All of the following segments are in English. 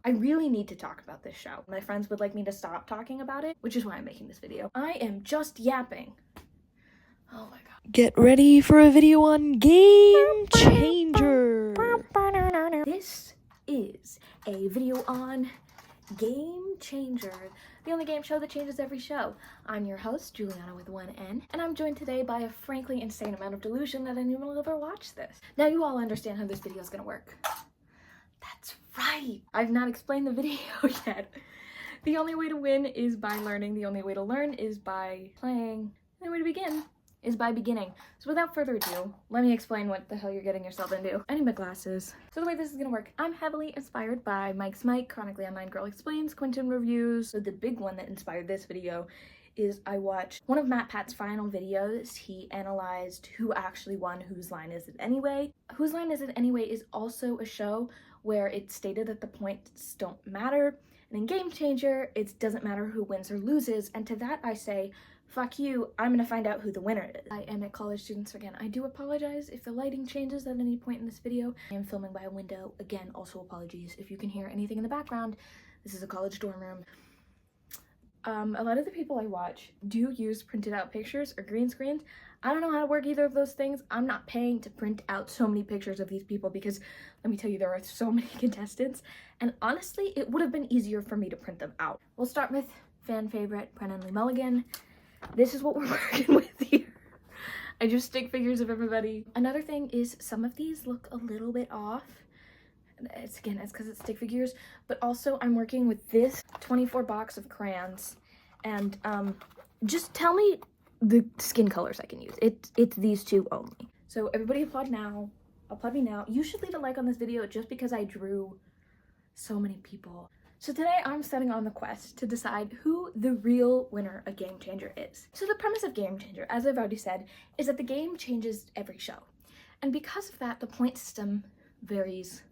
I really need to talk about this show. My friends would like me to stop talking about it, which is why I'm making this video. I am just yapping. Oh my god. Get ready for a video on Game Changer. This is a video on Game Changer, the only game show that changes every show. I'm your host, Juliana with one N, and I'm joined today by a frankly insane amount of delusion that anyone will ever watch this. Now you all understand how this video is gonna work. That's right! I've not explained the video yet. The only way to win is by learning, the only way to learn is by playing, the only way to begin is by beginning. So without further ado, let me explain what the hell you're getting yourself into. I need my glasses. So the way this is gonna work, I'm heavily inspired by Mike's Mike, Chronically Online Girl Explains, Quentin Reviews. So the big one that inspired this video is I watched one of Matt Pat's final videos. He analyzed who actually won Whose Line Is It Anyway? Whose Line Is It Anyway is also a show where it stated that the points don't matter. And in Game Changer, it doesn't matter who wins or loses. And to that I say, fuck you, I'm gonna find out who the winner is. I am a college student, so again, I do apologize if the lighting changes at any point in this video. I am filming by a window. Again, also apologies if you can hear anything in the background. This is a college dorm room. A lot of the people I watch do use printed out pictures or green screens. I don't know how to work either of those things. I'm not paying to print out so many pictures of these people because let me tell you, there are so many contestants. And honestly, it would have been easier for me to print them out. We'll start with fan favorite Brennan Lee Mulligan. This is what we're working with here. I just stick figures of everybody. Another thing is some of these look a little bit off. It's because it's stick figures, but also I'm working with this 24 box of crayons, and just tell me the skin colors I can use. It's these two only. So everybody applaud now. Applaud me now. You should leave a like on this video just because I drew so many people. So today I'm setting on the quest to decide who the real winner of Game Changer is. So the premise of Game Changer, as I've already said, is that the game changes every show. And because of that, the point system varies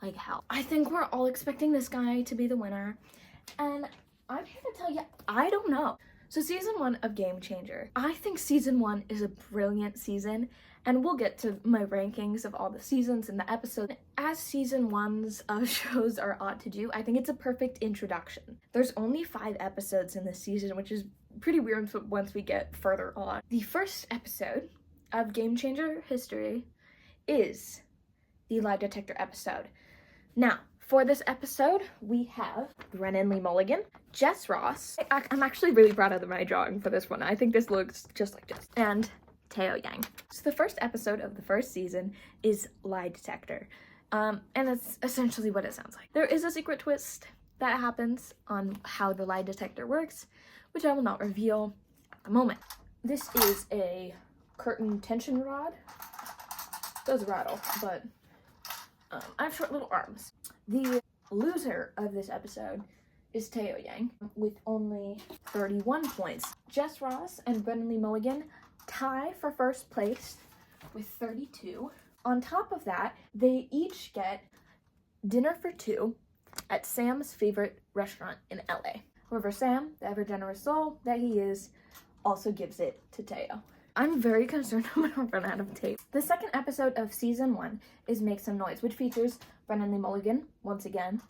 like hell. I think we're all expecting this guy to be the winner, and I'm here to tell you, I don't know. So season 1 of Game Changer, I think season 1 is a brilliant season, and we'll get to my rankings of all the seasons and the episodes. As season 1s of shows are ought to do, I think it's a perfect introduction. There's only 5 episodes in this season, which is pretty weird once we get further on. The first episode of Game Changer history is the lie detector episode. Now, for this episode, we have Brennan Lee Mulligan, Jess Ross. I'm actually really proud of my drawing for this one. I think this looks just like Jess. And Teo Yang. So the first episode of the first season is Lie Detector. And that's essentially what it sounds like. There is a secret twist that happens on how the lie detector works, which I will not reveal at the moment. This is a curtain tension rod. It does rattle, but I have short little arms. The loser of this episode is Teo Yang with only 31 points. Jess Ross and Brennan Lee Mulligan tie for first place with 32. On top of that, they each get dinner for 2 at Sam's favorite restaurant in LA. However, Sam, the ever generous soul that he is, also gives it to Teo. I'm very concerned I'm gonna run out of tape. The second episode of season 1 is Make Some Noise, which features Brennan Lee Mulligan once again,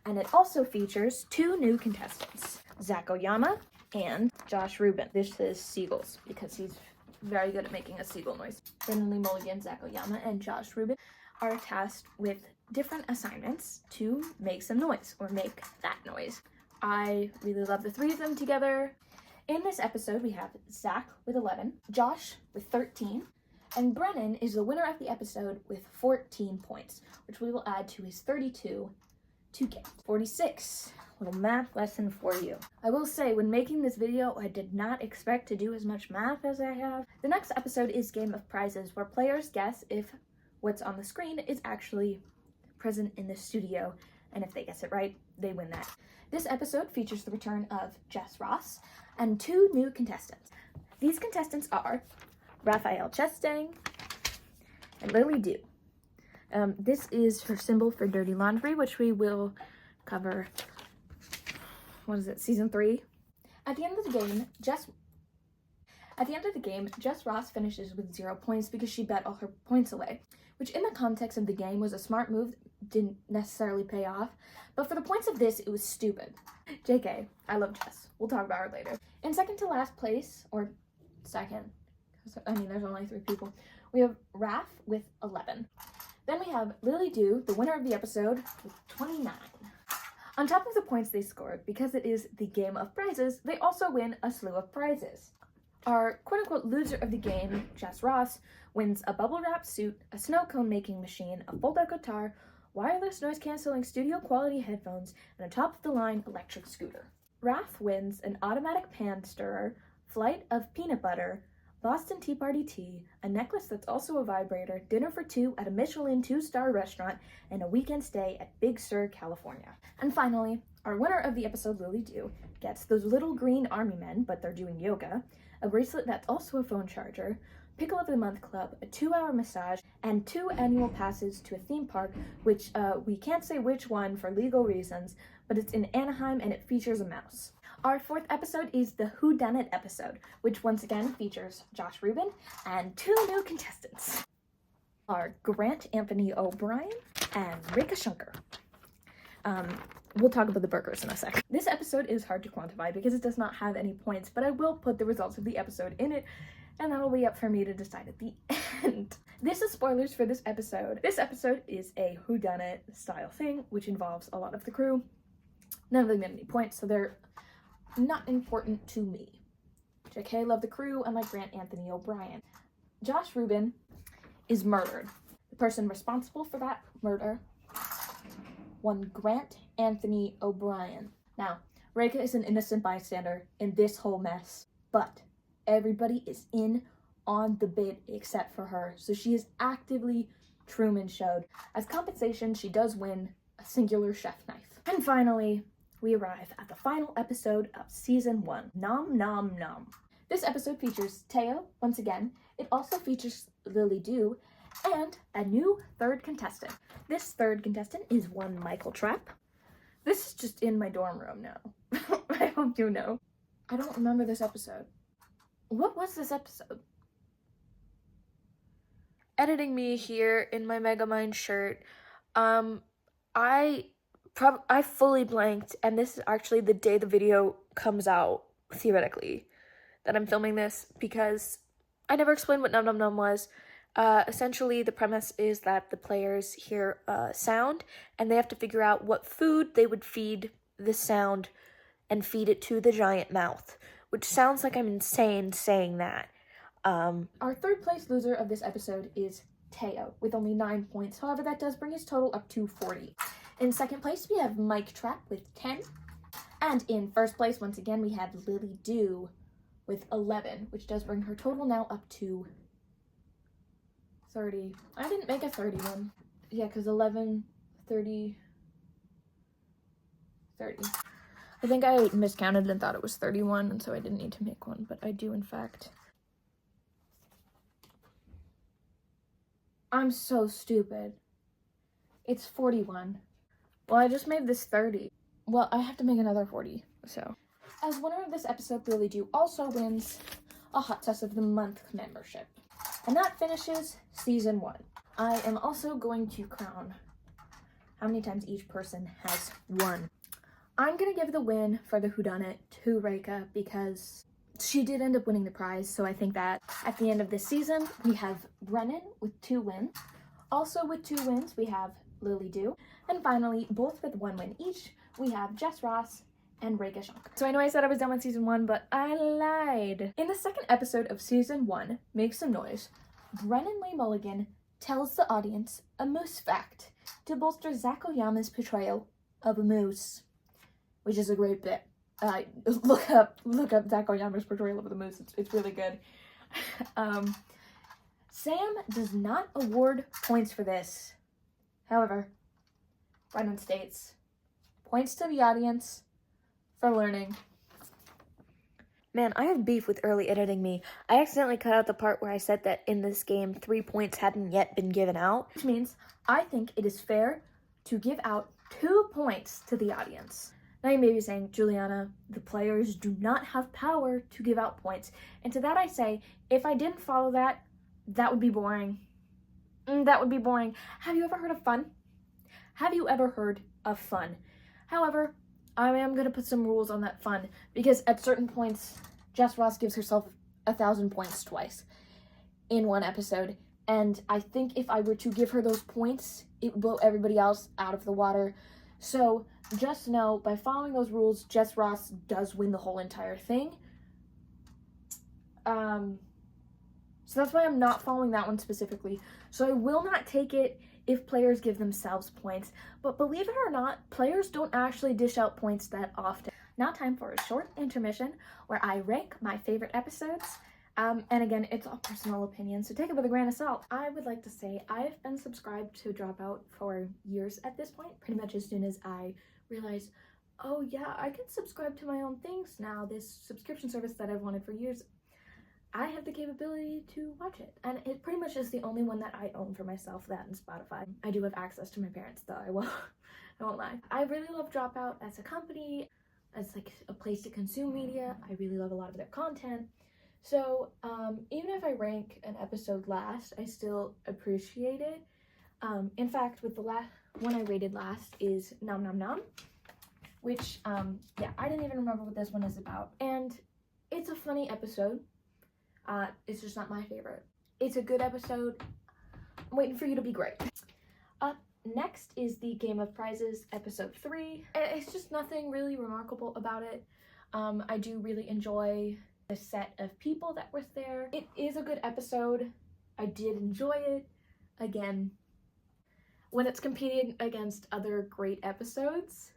and it also features 2 new contestants, Zach Oyama and Josh Rubin. This is seagulls because he's very good at making a seagull noise. Brennan Lee Mulligan, Zach Oyama, and Josh Rubin are tasked with different assignments to make some noise or make that noise. I really love the 3 of them together. In this episode, we have Zach with 11, Josh with 13, and Brennan is the winner of the episode with 14 points, which we will add to his 32 to get 46. Little math lesson for you. I will say, when making this video, I did not expect to do as much math as I have. The next episode is Game of Prizes, where players guess if what's on the screen is actually present in the studio, and if they guess it right, they win that. This episode features the return of Jess Ross and 2 new contestants. These contestants are Raphael Chestang and Lily Dew. This is her symbol for dirty laundry, which we will cover, season 3. At the end of the game, Jess Ross finishes with 0 points because she bet all her points away, which in the context of the game was a smart move didn't necessarily pay off. But for the points of this, it was stupid. JK, I love Jess. We'll talk about her later. In second to last place, or second, I mean, there's only 3 people, we have Raph with 11. Then we have Lily Dew, the winner of the episode, with 29. On top of the points they scored, because it is the game of prizes, they also win a slew of prizes. Our quote-unquote loser of the game, Jess Ross, wins a bubble wrap suit, a snow cone making machine, a fold-out guitar, wireless noise-canceling studio-quality headphones, and a top-of-the-line electric scooter. Raph wins an automatic pan stirrer, flight of peanut butter, Boston Tea Party tea, a necklace that's also a vibrator, dinner for 2 at a Michelin 2-star restaurant, and a weekend stay at Big Sur, California. And finally, our winner of the episode, Lily Dew, gets those little green army men, but they're doing yoga, a bracelet that's also a phone charger, Pickle of the Month Club, a 2-hour massage, and 2 annual passes to a theme park, which we can't say which one for legal reasons, but it's in Anaheim and it features a mouse. Our 4th episode is the Who Done It episode, which once again features Josh Rubin and 2 new contestants. Are Grant Anthony O'Brien and Rika Shunker. We'll talk about the burgers in a sec. This episode is hard to quantify because it does not have any points, but I will put the results of the episode in it, and that'll be up for me to decide at the end. This is spoilers for this episode. This episode is a whodunit style thing, which involves a lot of the crew. None of them get any points, so they're not important to me. JK, love the crew, and like Grant Anthony O'Brien. Josh Rubin is murdered. The person responsible for that murder, one Grant Anthony O'Brien. Now, Rika is an innocent bystander in this whole mess, but everybody is in on the bit except for her, so she is actively Truman showed. As compensation, she does win a singular chef knife. And finally, we arrive at the final episode of season 1, Nom Nom Nom. This episode features Teo, once again. It also features Lily Dew, and a new 3rd contestant. This 3rd contestant is one Michael Trapp. This is just in my dorm room now. I hope you know. I don't remember this episode. What was this episode? Editing me here in my Megamind shirt. I fully blanked, and this is actually the day the video comes out, theoretically, that I'm filming this, because I never explained what Num Num Num was. Essentially, the premise is that the players hear sound, and they have to figure out what food they would feed the sound and feed it to the giant mouth, which sounds like I'm insane saying that. Our 3rd place loser of this episode is Teo, with only 9 points. However, that does bring his total up to 40. In 2nd place, we have Mike Trapp with 10. And in 1st place, once again, we have Lily Dew with 11, which does bring her total now up to 30. I didn't make a 31. Yeah, because 11, 30, 30. I think I miscounted and thought it was 31, and so I didn't need to make one, but I do, in fact. I'm so stupid. It's 41. Well, I just made this 30. Well, I have to make another 40, so. As winner of this episode, Lily Dew also wins a Hot Sauce of the Month membership. And that finishes season 1. I am also going to crown how many times each person has won. I'm gonna give the win for the whodunit to Rika because she did end up winning the prize, so I think that at the end of this season, we have Brennan with 2 wins. Also with 2 wins, we have Lily Dew. And finally, both with 1 win each, we have Jess Ross and Rika Shunker. So I know I said I was done with season 1, but I lied. In the 2nd episode of season 1, Make Some Noise, Brennan Lee Mulligan tells the audience a moose fact to bolster Zach Oyama's portrayal of a moose, which is a great bit. Look up Zach Oyama's portrayal of the moose. It's really good. Sam does not award points for this. However, Brennan states, points to the audience for learning. Man, I have beef with early editing me. I accidentally cut out the part where I said that in this game 3 points hadn't yet been given out. Which means I think it is fair to give out 2 points to the audience. Now you may be saying, Juliana, the players do not have power to give out points. And to that I say, if I didn't follow that, that would be boring. That would be boring. Have you ever heard of fun? Have you ever heard of fun? However, I am going to put some rules on that fun because at certain points, Jess Ross gives herself 1,000 points twice in one episode. And I think if I were to give her those points, it would blow everybody else out of the water. So just know, by following those rules, Jess Ross does win the whole entire thing. So that's why I'm not following that one specifically. So I will not take it if players give themselves points. But believe it or not, players don't actually dish out points that often. Now time for a short intermission where I rank my favorite episodes. And again, it's all personal opinion, so take it with a grain of salt. I would like to say I've been subscribed to Dropout for years at this point, pretty much as soon as I realized, oh yeah, I can subscribe to my own things now, this subscription service that I've wanted for years. I have the capability to watch it, and it pretty much is the only one that I own for myself, that and Spotify. I do have access to my parents though, I won't lie. I really love Dropout as a company, as like a place to consume media. I really love a lot of their content. So even if I rank an episode last, I still appreciate it. In fact, with the last one I rated last is Nom Nom Nom, which yeah, I didn't even remember what this one is about, and it's a funny episode. It's just not my favorite. It's a good episode. I'm waiting for you to be great. Up next is the Game of Prizes episode 3. It's just nothing really remarkable about it. I do really enjoy the set of people that was there. It is a good episode. I did enjoy it. Again, when it's competing against other great episodes,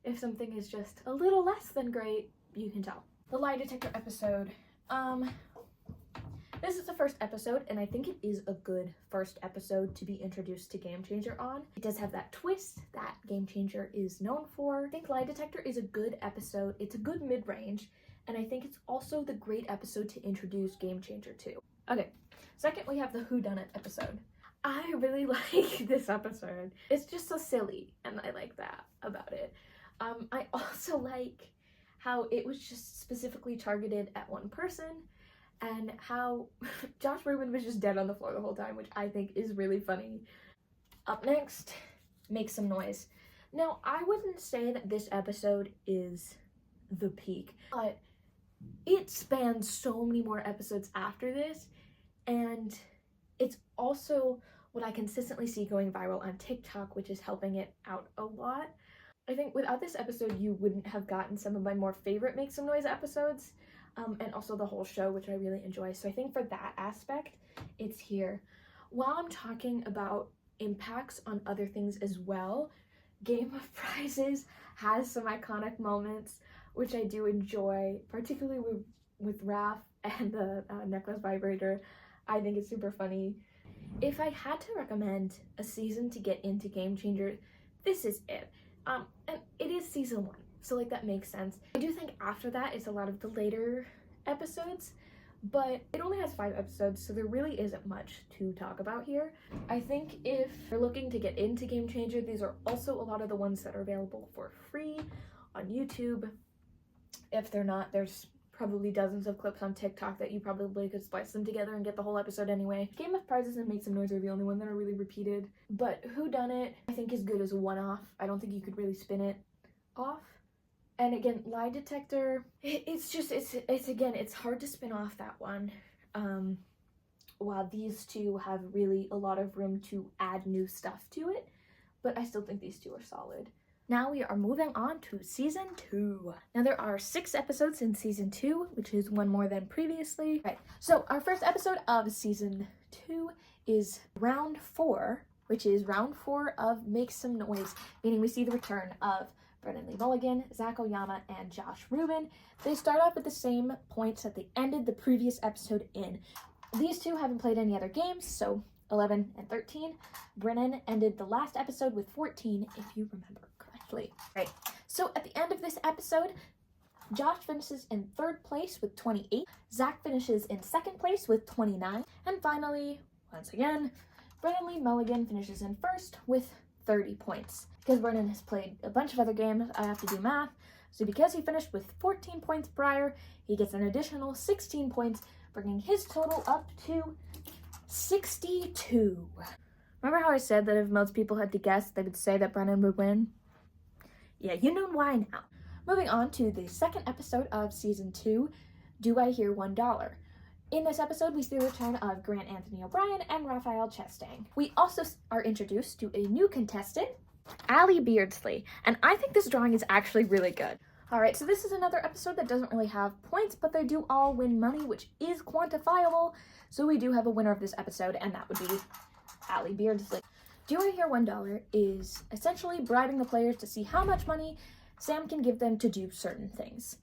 if something is just a little less than great, you can tell. The lie detector episode. This is the first episode, and I think it is a good first episode to be introduced to Game Changer on. It does have that twist that Game Changer is known for. I think Lie Detector is a good episode. It's a good mid-range, and I think it's also the great episode to introduce Game Changer to. Okay, second we have the Whodunit episode. I really like this episode. It's just so silly, and I like that about it. I also like how it was just specifically targeted at one person, and how Josh Rubin was just dead on the floor the whole time, which I think is really funny. Up next, Make Some Noise. Now, I wouldn't say that this episode is the peak, but it spans so many more episodes after this, and it's also what I consistently see going viral on TikTok, which is helping it out a lot. I think without this episode, you wouldn't have gotten some of my more favorite Make Some Noise episodes, and also the whole show, which I really enjoy. So I think for that aspect, it's here. While I'm talking about impacts on other things as well, Game of Prizes has some iconic moments, which I do enjoy, particularly with Raph and the necklace vibrator. I think it's super funny. If I had to recommend a season to get into Game Changer, this is it. And it is season 1, so like that makes sense. I do think after that it's a lot of the later episodes, but it only has 5 episodes, so there really isn't much to talk about here. I think if you're looking to get into Game Changer, these are also a lot of the ones that are available for free on YouTube. If they're not, there's probably dozens of clips on TikTok that you probably could splice them together and get the whole episode anyway. Game of Prizes and Make Some Noise are the only one that are really repeated, but Whodunit I think is good as a one-off. I don't think you could really spin it off. And again, Lie Detector, it's hard to spin off that one. While these two have really a lot of room to add new stuff to it, but I still think these two are solid. Now we are moving on to season 2. Now there are 6 episodes in season 2, which is one more than previously. Right, so our first episode of season 2 is round 4, which is round 4 of Make Some Noise, meaning we see the return of Brennan Lee Mulligan, Zach Oyama, and Josh Rubin. They start off at the same points that they ended the previous episode in. These two haven't played any other games, so 11 and 13. Brennan ended the last episode with 14, if you remember correctly. Right, so at the end of this episode, Josh finishes in 3rd place with 28, Zach finishes in 2nd place with 29, and finally, once again, Brennan Lee Mulligan finishes in 1st with 30 points. Because Brennan has played a bunch of other games, I have to do math, so because he finished with 14 points prior, he gets an additional 16 points, bringing his total up to 62. Remember how I said that if most people had to guess, they would say that Brennan would win? Yeah, you know why now. Moving on to the second episode of Season 2, Do I Hear $1? In this episode, we see the return of Grant Anthony O'Brien and Raphael Chastain. We also are introduced to a new contestant, Allie Beardsley, and I think this drawing is actually really good. Alright, so this is another episode that doesn't really have points, but they do all win money, which is quantifiable, so we do have a winner of this episode, and that would be Allie Beardsley. Do I Hear $1 is essentially bribing the players to see how much money Sam can give them to do certain things.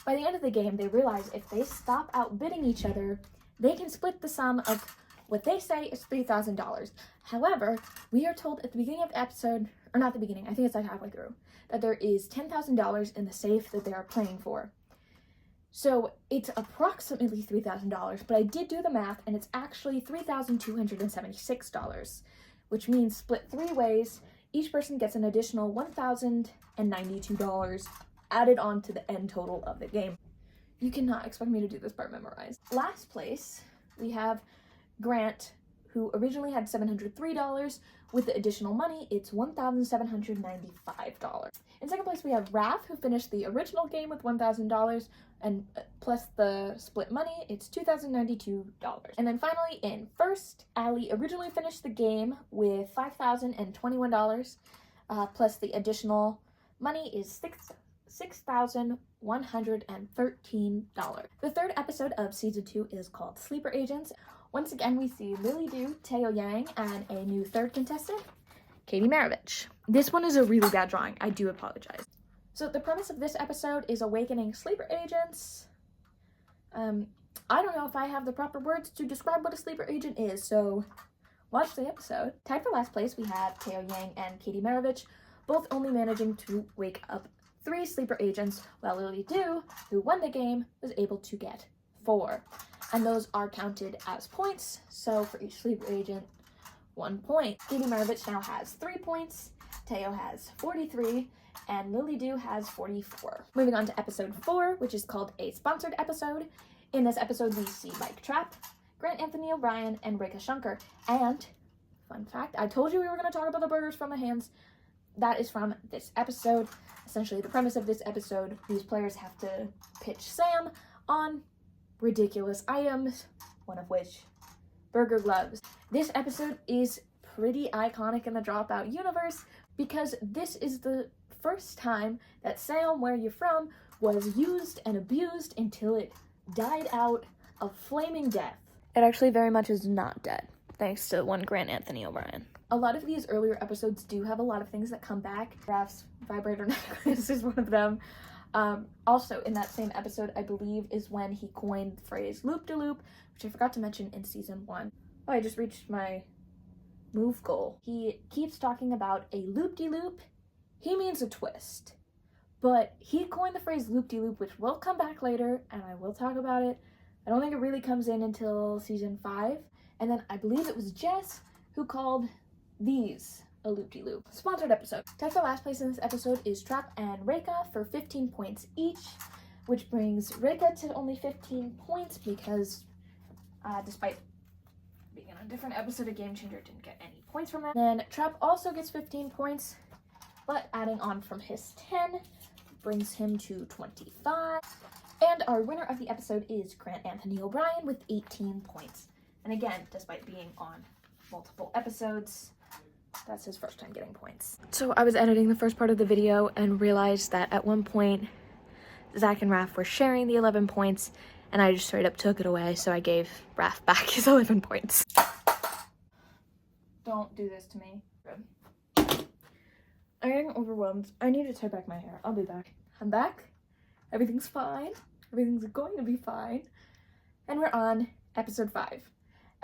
By the end of the game, they realize if they stop outbidding each other, they can split the sum of what they say is $3,000. However, we are told at the beginning of the episode, or not the beginning, I think it's like halfway through, that there is $10,000 in the safe that they are playing for. So it's approximately $3,000, but I did do the math, and it's actually $3,276, which means split 3 ways, each person gets an additional $1,092 added on to the end total of the game. You cannot expect me to do this part memorized. Last place, we have Grant, who originally had $703. With the additional money, it's $1,795. In second place, we have Raph, who finished the original game with $1,000, and plus the split money, it's $2,092. And then finally, in first, Allie originally finished the game with $5,021, plus the additional money is $6,113. The third episode of Season 2 is called Sleeper Agents. Once again, we see Lily Du, Teo Yang, and a new third contestant, Katie Maravich. This one is a really bad drawing. I do apologize. So the premise of this episode is awakening sleeper agents. I don't know if I have the proper words to describe what a sleeper agent is, so watch the episode. Tied for last place, we have Teo Yang and Katie Maravich, both only managing to wake up 3 sleeper agents, while Lily Du, who won the game, was able to get 4. And those are counted as points, so for each sleeper agent, 1 point. Katie Maravich now has 3 points, Teo has 43, and Lily Du has 44. Moving on to episode 4, which is called a sponsored episode. In this episode, we see Mike Trapp, Grant Anthony O'Brien, and Rekha Shankar. And, fun fact, I told you we were going to talk about the burgers from the hands. That is from this episode. Essentially, the premise of this episode, these players have to pitch Sam on ridiculous items, one of which burger gloves. This episode is pretty iconic in the Dropout universe because this is the first time that Sam, Where You From was used and abused until it died out of flaming death. It actually very much is not dead, thanks to one Grant Anthony O'Brien. A lot of these earlier episodes do have a lot of things that come back. Raph's vibrator necklace is one of them. Also, in that same episode, I believe, is when he coined the phrase loop-de-loop, which I forgot to mention in season 1. Oh, I just reached my move goal. He keeps talking about a loop-de-loop. He means a twist. But he coined the phrase loop-de-loop, which will come back later, and I will talk about it. I don't think it really comes in until season 5. And then I believe it was Jess who called these a loop-de-loop. Sponsored episode. Tied for last place in this episode is Trapp and Rekha for 15 points each, which brings Rekha to only 15 points because despite being in a different episode of Game Changer, didn't get any points from that. Then Trapp also gets 15 points, but adding on from his 10 brings him to 25. And our winner of the episode is Grant Anthony O'Brien with 18 points. And again, despite being on multiple episodes, that's his first time getting points. So I was editing the first part of the video and realized that at one point, Zach and Raph were sharing the 11 points, and I just straight up took it away, so I gave Raph back his 11 points. Don't do this to me. Good. I'm getting overwhelmed. I need to tie back my hair. I'll be back. I'm back. Everything's fine. Everything's going to be fine. And we're on episode 5.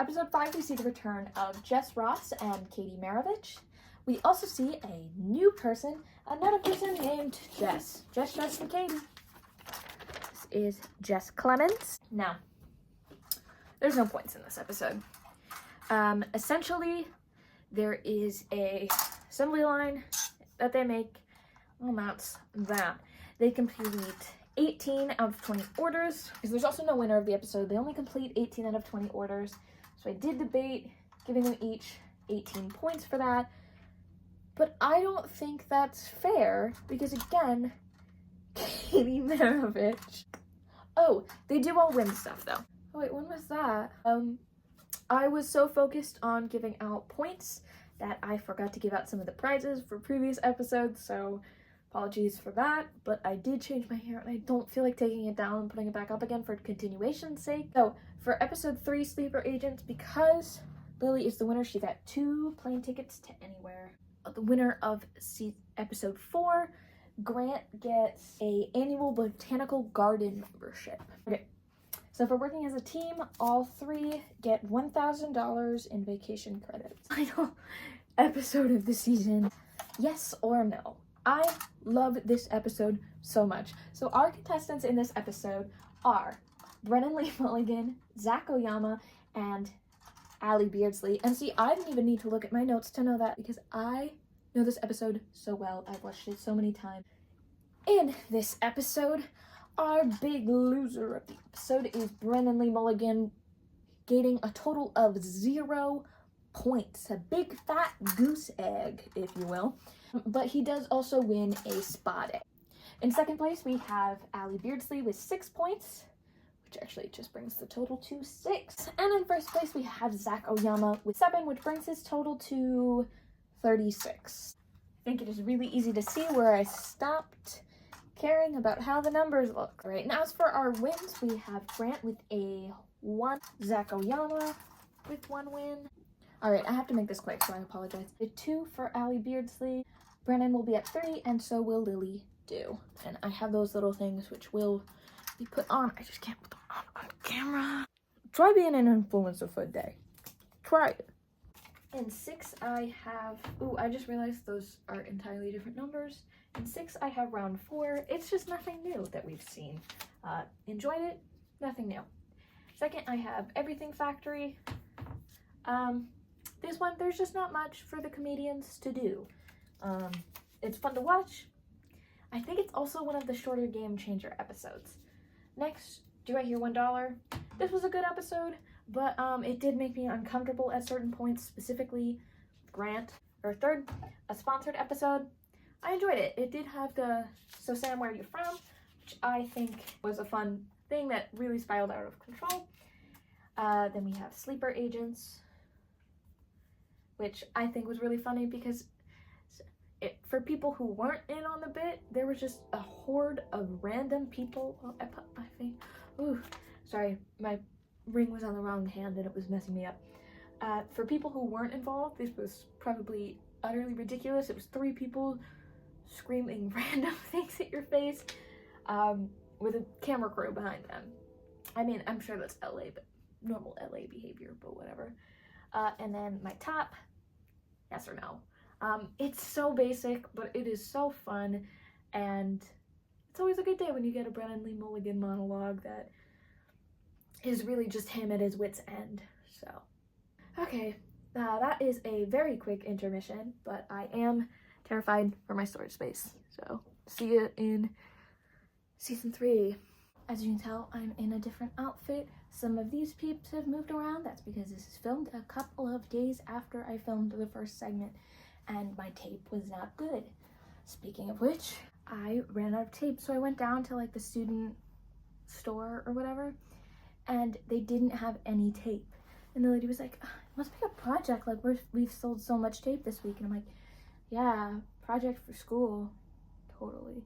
Episode 5, we see the return of Jess Ross and Katie Maravich. We also see a new person, another person named Jess. Jess, and Katie. This is Jess Clemens. Now, there's no points in this episode. Essentially, there is a assembly line that they make. Well, that's that. They complete 18 out of 20 orders. Because there's also no winner of the episode. They only complete 18 out of 20 orders. So I did debate giving them each 18 points for that. But I don't think that's fair because, again, Katie Maravich. Oh, they do all win stuff though. Oh wait, when was that? I was so focused on giving out points that I forgot to give out some of the prizes for previous episodes, so apologies for that. But I did change my hair and I don't feel like taking it down and putting it back up again for continuation's sake. So for episode 3, Sleeper Agents, because Lily is the winner, she got 2 plane tickets to anywhere. The winner of episode 4, Grant gets a annual botanical garden membership. Okay, so for working as a team, all 3 get $1,000 in vacation credits. Final episode of the season, yes or no? I love this episode so much. So our contestants in this episode are Brennan Lee Mulligan, Zach Oyama, and Allie Beardsley. And see, I didn't even need to look at my notes to know that because I know this episode so well. I've watched it so many times. In this episode, our big loser of the episode is Brennan Lee Mulligan, getting a total of 0 points. A big fat goose egg, if you will. But he does also win a spot egg. In second place, we have Allie Beardsley with 6 points, which actually just brings the total to 6. And in first place, we have Zach Oyama with 7, which brings his total to 36. I think it is really easy to see where I stopped caring about how the numbers look. All right, and as for our wins, we have Grant with a 1, Zach Oyama with 1 win. All right, I have to make this quick, so I apologize. A 2 for Allie Beardsley. Brennan will be at 3, and so will Lily do. And I have those little things which will be put on. I just can't put them on camera. Try being an influencer for a day. Try it. In 6, I have... Ooh, I just realized those are entirely different numbers. In 6, I have round 4. It's just nothing new that we've seen. Enjoyed it, nothing new. Second, I have Everything Factory. This one, there's just not much for the comedians to do. It's fun to watch. I think it's also one of the shorter Game Changer episodes. Next, Do I Hear $1? This was a good episode, but it did make me uncomfortable at certain points, specifically Grant. Or third, a sponsored episode. I enjoyed it. It did have the So Sam, Where Are You From? Which I think was a fun thing that really spiraled out of control. Then we have Sleeper Agents, which I think was really funny because for people who weren't in on the bit, there was just a horde of random people. Oh, I put my face. Ooh, sorry, my ring was on the wrong hand and it was messing me up. For people who weren't involved, this was probably utterly ridiculous. It was 3 people screaming random things at your face with a camera crew behind them. I mean, I'm sure that's LA, but normal LA behavior, but whatever. And then my top, yes or no. It's so basic, but it is so fun, and it's always a good day when you get a Brennan Lee Mulligan monologue that is really just him at his wit's end. So, okay, that is a very quick intermission, but I am terrified for my storage space. So, see you in season 3. As you can tell, I'm in a different outfit. Some of these peeps have moved around. That's because this is filmed a couple of days after I filmed the first segment, and my tape was not good. Speaking of which, I ran out of tape, so I went down to like the student store or whatever, and they didn't have any tape. And the lady was like, "It must be a project, like we've sold so much tape this week." And I'm like, yeah, project for school, totally.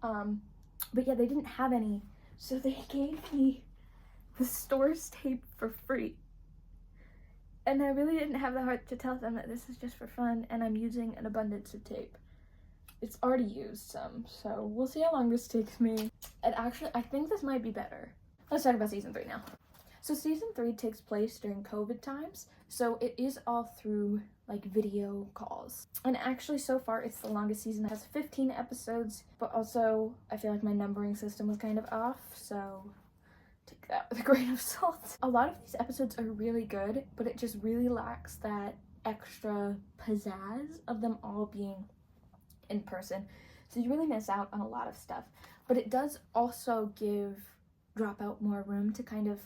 But yeah, they didn't have any, so they gave me the store's tape for free. And I really didn't have the heart to tell them that this is just for fun and I'm using an abundance of tape. It's already used some, so we'll see how long this takes me. And actually, I think this might be better. Let's talk about season 3 now. So season 3 takes place during COVID times, so it is all through like video calls. And actually so far it's the longest season. It has 15 episodes, but also I feel like my numbering system was kind of off, so take that with a grain of salt. A lot of these episodes are really good, but it just really lacks that extra pizzazz of them all being in person. So you really miss out on a lot of stuff. But it does also give Dropout more room to kind of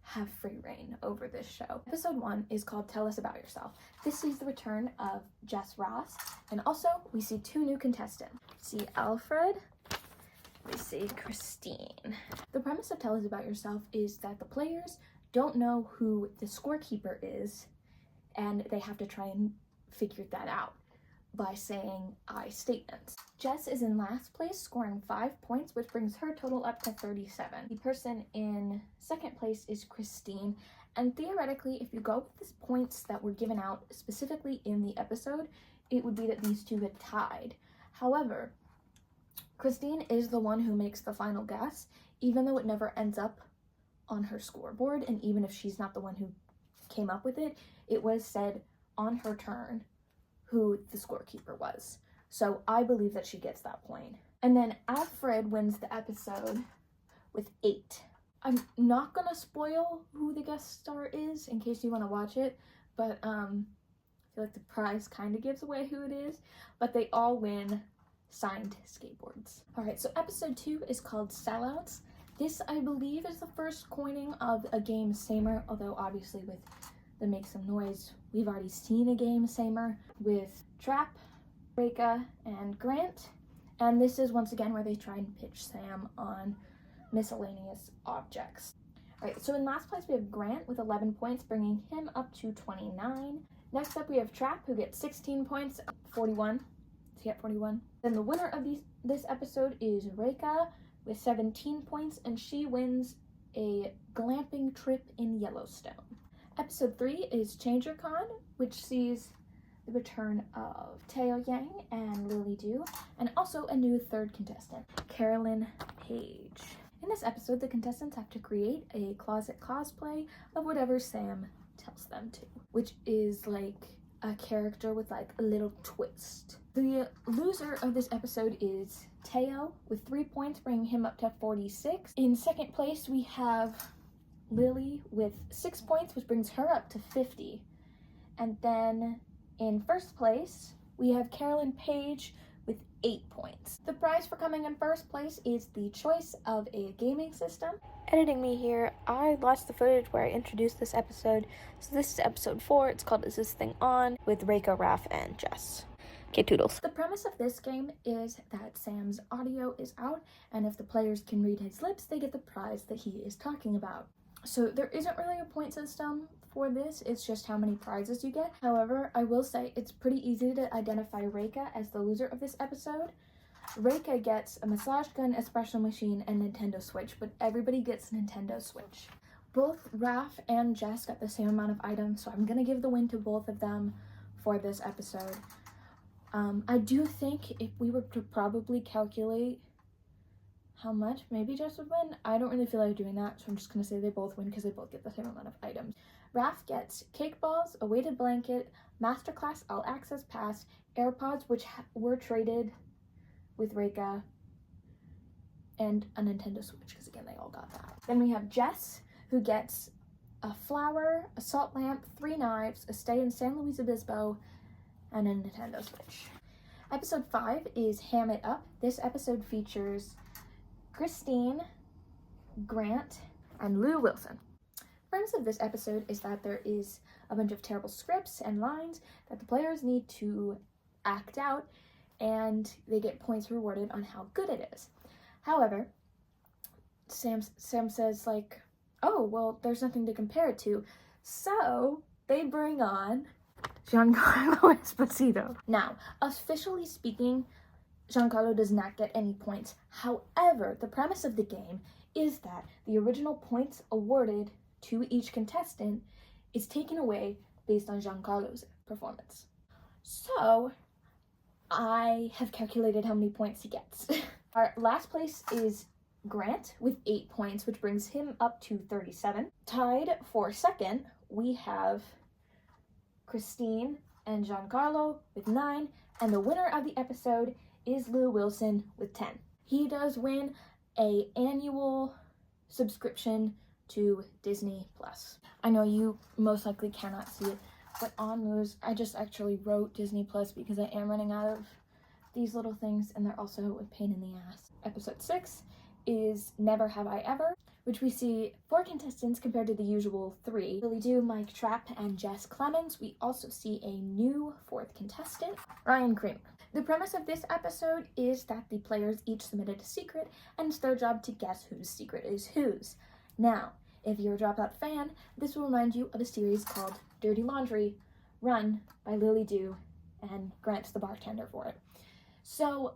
have free reign over this show. Episode 1 is called Tell Us About Yourself. This sees the return of Jess Ross, and also we see 2 new contestants. We see Alfred, we see Christine. The premise of Tell Us About Yourself is that the players don't know who the scorekeeper is, and they have to try and figure that out by saying I statements. Jess is in last place, scoring 5 points, which brings her total up to 37. The person in second place is Christine, and theoretically, if you go with the points that were given out specifically in the episode, it would be that these 2 had tied. However, Christine is the one who makes the final guess, even though it never ends up on her scoreboard, and even if she's not the one who came up with it, it was said on her turn who the scorekeeper was. So I believe that she gets that point. And then Alfred wins the episode with 8. I'm not gonna spoil who the guest star is in case you want to watch it, but I feel like the prize kind of gives away who it is, but they all win signed skateboards. Alright, so episode 2 is called Sellouts. This, I believe, is the first coining of a game samer, although obviously with the Make Some Noise, we've already seen a game samer with Trap, Reka, and Grant. And this is once again where they try and pitch Sam on miscellaneous objects. Alright, so in last place we have Grant with 11 points, bringing him up to 29. Next up we have Trap, who gets 16 points, 41. Does he get 41? Then the winner of this episode is Reka with 17 points, and she wins a glamping trip in Yellowstone. Episode 3 is ChangerCon, which sees the return of Teo Yang and Lily Du, and also a new 3rd contestant, Carolyn Page. In this episode, the contestants have to create a closet cosplay of whatever Sam tells them to, which is like a character with like a little twist. The loser of this episode is Teo with 3 points, bringing him up to 46. In second place, we have Lily with 6 points, which brings her up to 50. And then in first place, we have Carolyn Page with 8 points. The prize for coming in first place is the choice of a gaming system. Editing me here, I lost the footage where I introduced this episode, so this is episode 4. It's called Is This Thing On? With Reka, Raph, and Jess. Okay, toodles. The premise of this game is that Sam's audio is out, and if the players can read his lips, they get the prize that he is talking about. So there isn't really a point system for this, it's just how many prizes you get. However, I will say it's pretty easy to identify Reka as the loser of this episode. Reka gets a massage gun, espresso machine, and Nintendo Switch, but everybody gets Nintendo Switch. Both Raph and Jess got the same amount of items, so I'm gonna give the win to both of them for this episode. I do think if we were to probably calculate how much, maybe Jess would win. I don't really feel like doing that, so I'm just gonna say they both win because they both get the same amount of items. Raph gets cake balls, a weighted blanket, Masterclass All Access Pass, AirPods, which were traded with Reka, and a Nintendo Switch, because again, they all got that. Then we have Jess, who gets a flower, a salt lamp, 3 knives, a stay in San Luis Obispo, and a Nintendo Switch. Episode 5 is Ham It Up. This episode features Christine, Grant, and Lou Wilson. The premise of this episode is that there is a bunch of terrible scripts and lines that the players need to act out, and they get points rewarded on how good it is. However, Sam says like, oh, well, there's nothing to compare it to, so they bring on Giancarlo Esposito. Now, officially speaking, Giancarlo does not get any points. However, the premise of the game is that the original points awarded to each contestant is taken away based on Giancarlo's performance. So, I have calculated how many points he gets. Our last place is Grant with 8 points, which brings him up to 37. Tied for second, we have Christine and Giancarlo with 9, and the winner of the episode is Lou Wilson with 10. He does win an annual subscription to Disney Plus. I know you most likely cannot see it, but on Lou's, I just actually wrote Disney Plus because I am running out of these little things, and they're also a pain in the ass. Episode 6 is Never Have I Ever, which we see 4 contestants compared to the usual 3. Lily Do, Mike Trapp, and Jess Clemens. We also see a new 4th contestant, Ryan Kramer. The premise of this episode is that the players each submitted a secret, and it's their job to guess whose secret is whose. Now, if you're a Dropout fan, this will remind you of a series called Dirty Laundry, run by Lily Do, and Grant's the bartender for it. So,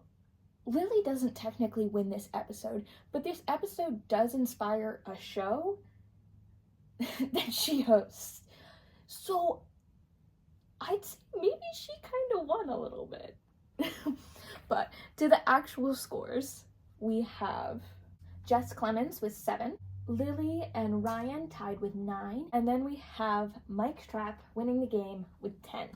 Lily doesn't technically win this episode, but this episode does inspire a show that she hosts. So, I'd say maybe she kind of won a little bit. But to the actual scores, we have Jess Clemens with 7, Lily and Ryan tied with 9, and then we have Mike Trapp winning the game with 10.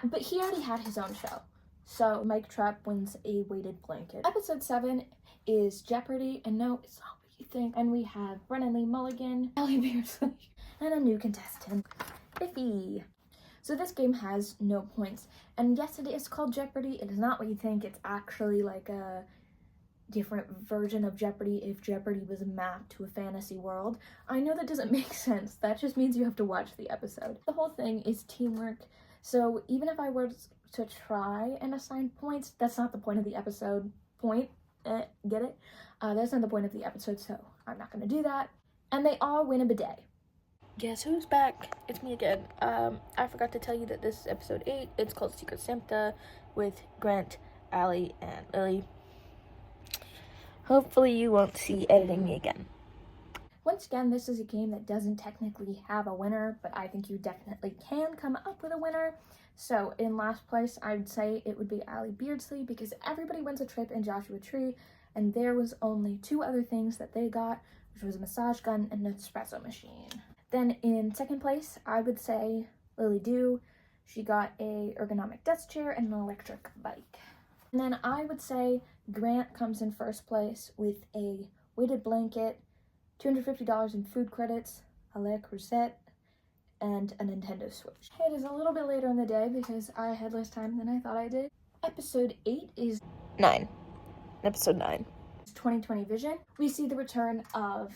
But he already had his own show, so Mike Trapp wins a weighted blanket. Episode 7 is Jeopardy, and no, it's not what you think. And we have Brennan Lee Mulligan, Ellie Beersley, and a new contestant, Biffy. So this game has no points, and yes, it is called Jeopardy. It is not what you think. It's actually like a different version of Jeopardy if Jeopardy was mapped to a fantasy world. I know that doesn't make sense. That just means you have to watch the episode. The whole thing is teamwork, so even if I were to try and assign points, that's not the point of the episode. Get it? That's not the point of the episode, so I'm not gonna do that. And they all win a bidet. Guess who's back? It's me again. I forgot to tell you that this is episode 8. It's called Secret Santa with Grant, Allie, and Lily. Hopefully you won't see editing me again. Once again, this is a game that doesn't technically have a winner, but I think you definitely can come up with a winner. So in last place, I would say it would be Allie Beardsley, because everybody wins a trip in Joshua Tree, and there was only 2 other things that they got, which was a massage gun and an espresso machine. Then in second place, I would say Lily Do. She got a ergonomic desk chair and an electric bike. And then I would say Grant comes in first place with a weighted blanket, $250 in food credits, a Le Creuset, and a Nintendo Switch. It is a little bit later in the day because I had less time than I thought I did. Episode 8 is 9. Episode 9. 2020 Vision. We see the return of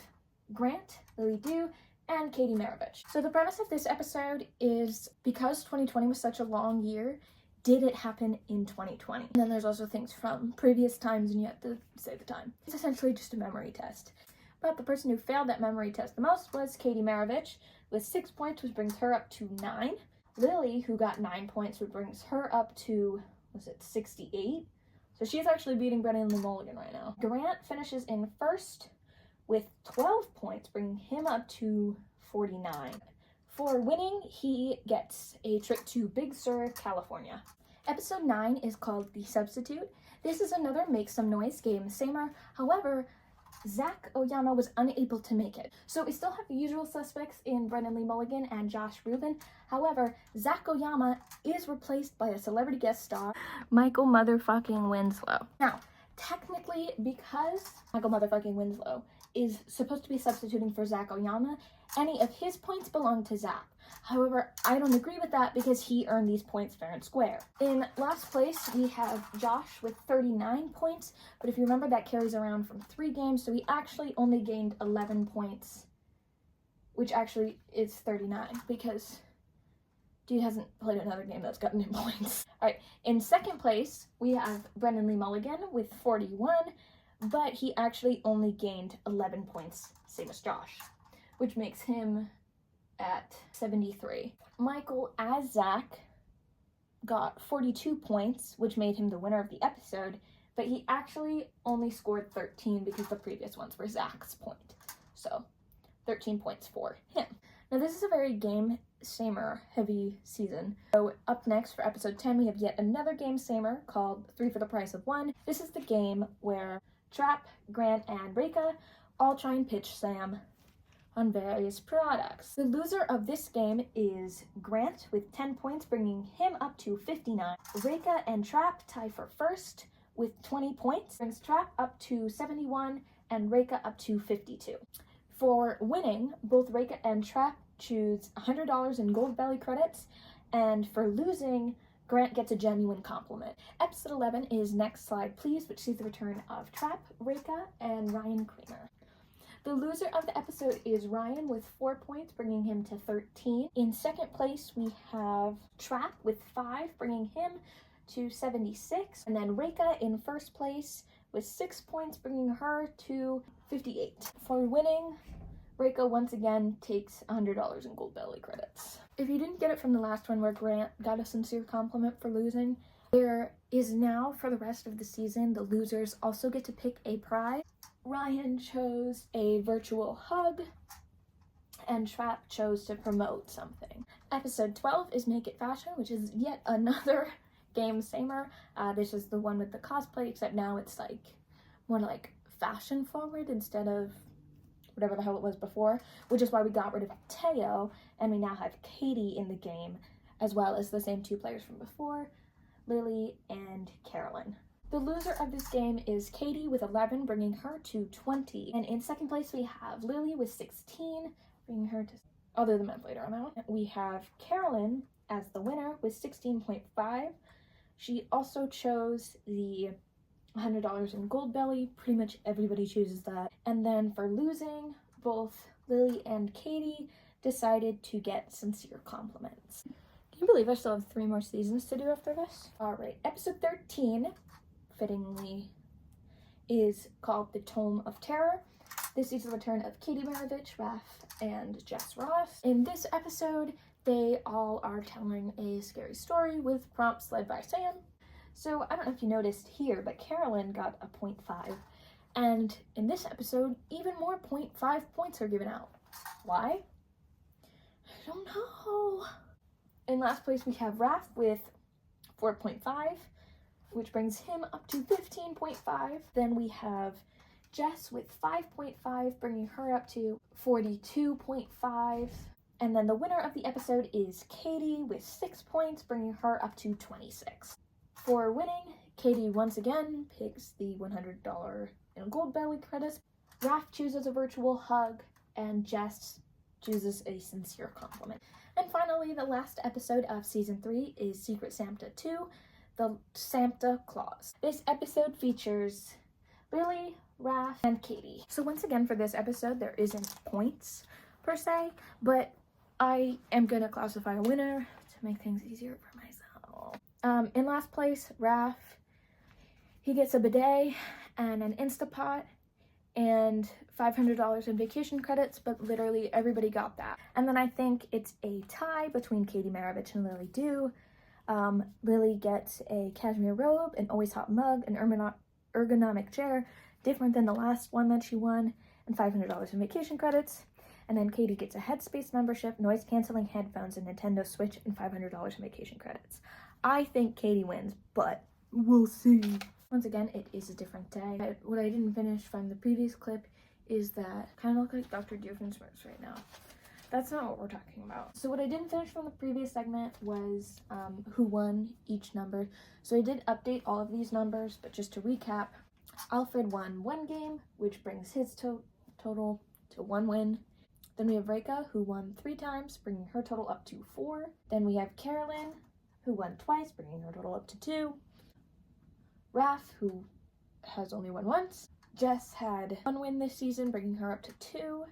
Grant, Lily Do, and Katie Maravich. So the premise of this episode is, because 2020 was such a long year, did it happen in 2020? And then there's also things from previous times, and you have to say the time. It's essentially just a memory test. But the person who failed that memory test the most was Katie Maravich, with 6 points, which brings her up to 9. Lily, who got 9 points, which brings her up to, 68? So she's actually beating Brennan Lee Mulligan right now. Grant finishes in first with 12 points, bringing him up to 49. For winning, he gets a trip to Big Sur, California. Episode 9 is called The Substitute. This is another Make Some Noise game, samer. However, Zach Oyama was unable to make it. So we still have the usual suspects in Brennan Lee Mulligan and Josh Rubin. However, Zach Oyama is replaced by a celebrity guest star, Michael motherfucking Winslow. Now, technically, because Michael motherfucking Winslow is supposed to be substituting for Zach Oyama, any of his points belong to Zach. However, I don't agree with that because he earned these points fair and square. In last place, we have Josh with 39 points, but if you remember, that carries around from 3 games, so he actually only gained 11 points, which actually is 39, because dude hasn't played another game that's gotten him points. Alright, in second place, we have Brennan Lee Mulligan with 41, but he actually only gained 11 points, same as Josh, which makes him at 73. Michael, as Zach, got 42 points, which made him the winner of the episode, but he actually only scored 13 because the previous ones were Zach's point. So, 13 points for him. Now, this is a very game-samer heavy season. So, up next for episode 10, we have yet another game-samer called 3 for the Price of 1. This is the game where Trapp, Grant, and Reka all try and pitch Sam on various products. The loser of this game is Grant with 10 points, bringing him up to 59. Reka and Trapp tie for first with 20 points, brings Trapp up to 71 and Reka up to 52. For winning, both Reka and Trapp choose $100 in gold belly credits, and for losing, Grant gets a genuine compliment. Episode 11 is Next Slide Please, which sees the return of Trap, Reka, and Ryan Creamer. The loser of the episode is Ryan with 4 points, bringing him to 13. In second place, we have Trap with 5, bringing him to 76. And then Reka in first place with 6 points, bringing her to 58. For winning, Reka once again takes $100 in Gold Belly credits. If you didn't get it from the last one where Grant got a sincere compliment for losing, there is now, for the rest of the season, the losers also get to pick a prize. Ryan chose a virtual hug, and Trap chose to promote something. Episode 12 is Make It Fashion, which is yet another game samer. This is the one with the cosplay, except now it's like more like fashion forward instead of whatever the hell it was before, which is why we got rid of Teo, and we now have Katie in the game, as well as the same 2 players from before, Lily and Carolyn. The loser of this game is Katie with 11, bringing her to 20. And in second place, we have Lily with 16, bringing her to... I'll do the math later on that one. We have Carolyn as the winner with 16.5. She also chose the $100 in Gold Belly. Pretty much everybody chooses that. And then for losing, both Lily and Katie decided to get sincere compliments. Can you believe I still have 3 more seasons to do after this? Alright, episode 13... fittingly, is called The Tome of Terror. This is the return of Katie Maravich, Raph, and Jess Ross. In this episode, they all are telling a scary story with prompts led by Sam. So I don't know if you noticed here, but Carolyn got a 0.5. And in this episode, even more 0.5 points are given out. Why? I don't know. In last place, we have Raph with 4.5. which brings him up to 15.5. Then we have Jess with 5.5, bringing her up to 42.5. And then the winner of the episode is Katie with 6 points, bringing her up to 26. For winning, Katie once again picks the $100 in Gold Belly credits. Raph chooses a virtual hug, and Jess chooses a sincere compliment. And finally, the last episode of Season 3 is Secret Santa 2, the Santa Claus. This episode features Lily, Raph, and Katie. So once again for this episode, there isn't points per se, but I am gonna classify a winner to make things easier for myself. In last place, Raph, he gets a bidet and an Instapot and $500 in vacation credits, but literally everybody got that. And then I think it's a tie between Katie Maravich and Lily Dew. Lily gets a cashmere robe, an always hot mug, an ergonomic chair, different than the last one that she won, and $500 in vacation credits. And then Katie gets a Headspace membership, noise-canceling headphones, a Nintendo Switch, and $500 in vacation credits. I think Katie wins, but we'll see. Once again, it is a different day. What I didn't finish from the previous clip is that I kind of look like Dr. Doofenshmirtz right now. That's not what we're talking about. So what I didn't finish from the previous segment was who won each number. So I did update all of these numbers, but just to recap, Alfred won 1 game, which brings his total to 1 win. Then we have Reka, who won 3 times, bringing her total up to 4. Then we have Carolyn, who won twice, bringing her total up to 2. Raph, who has only won once. Jess had 1 win this season, bringing her up to 2.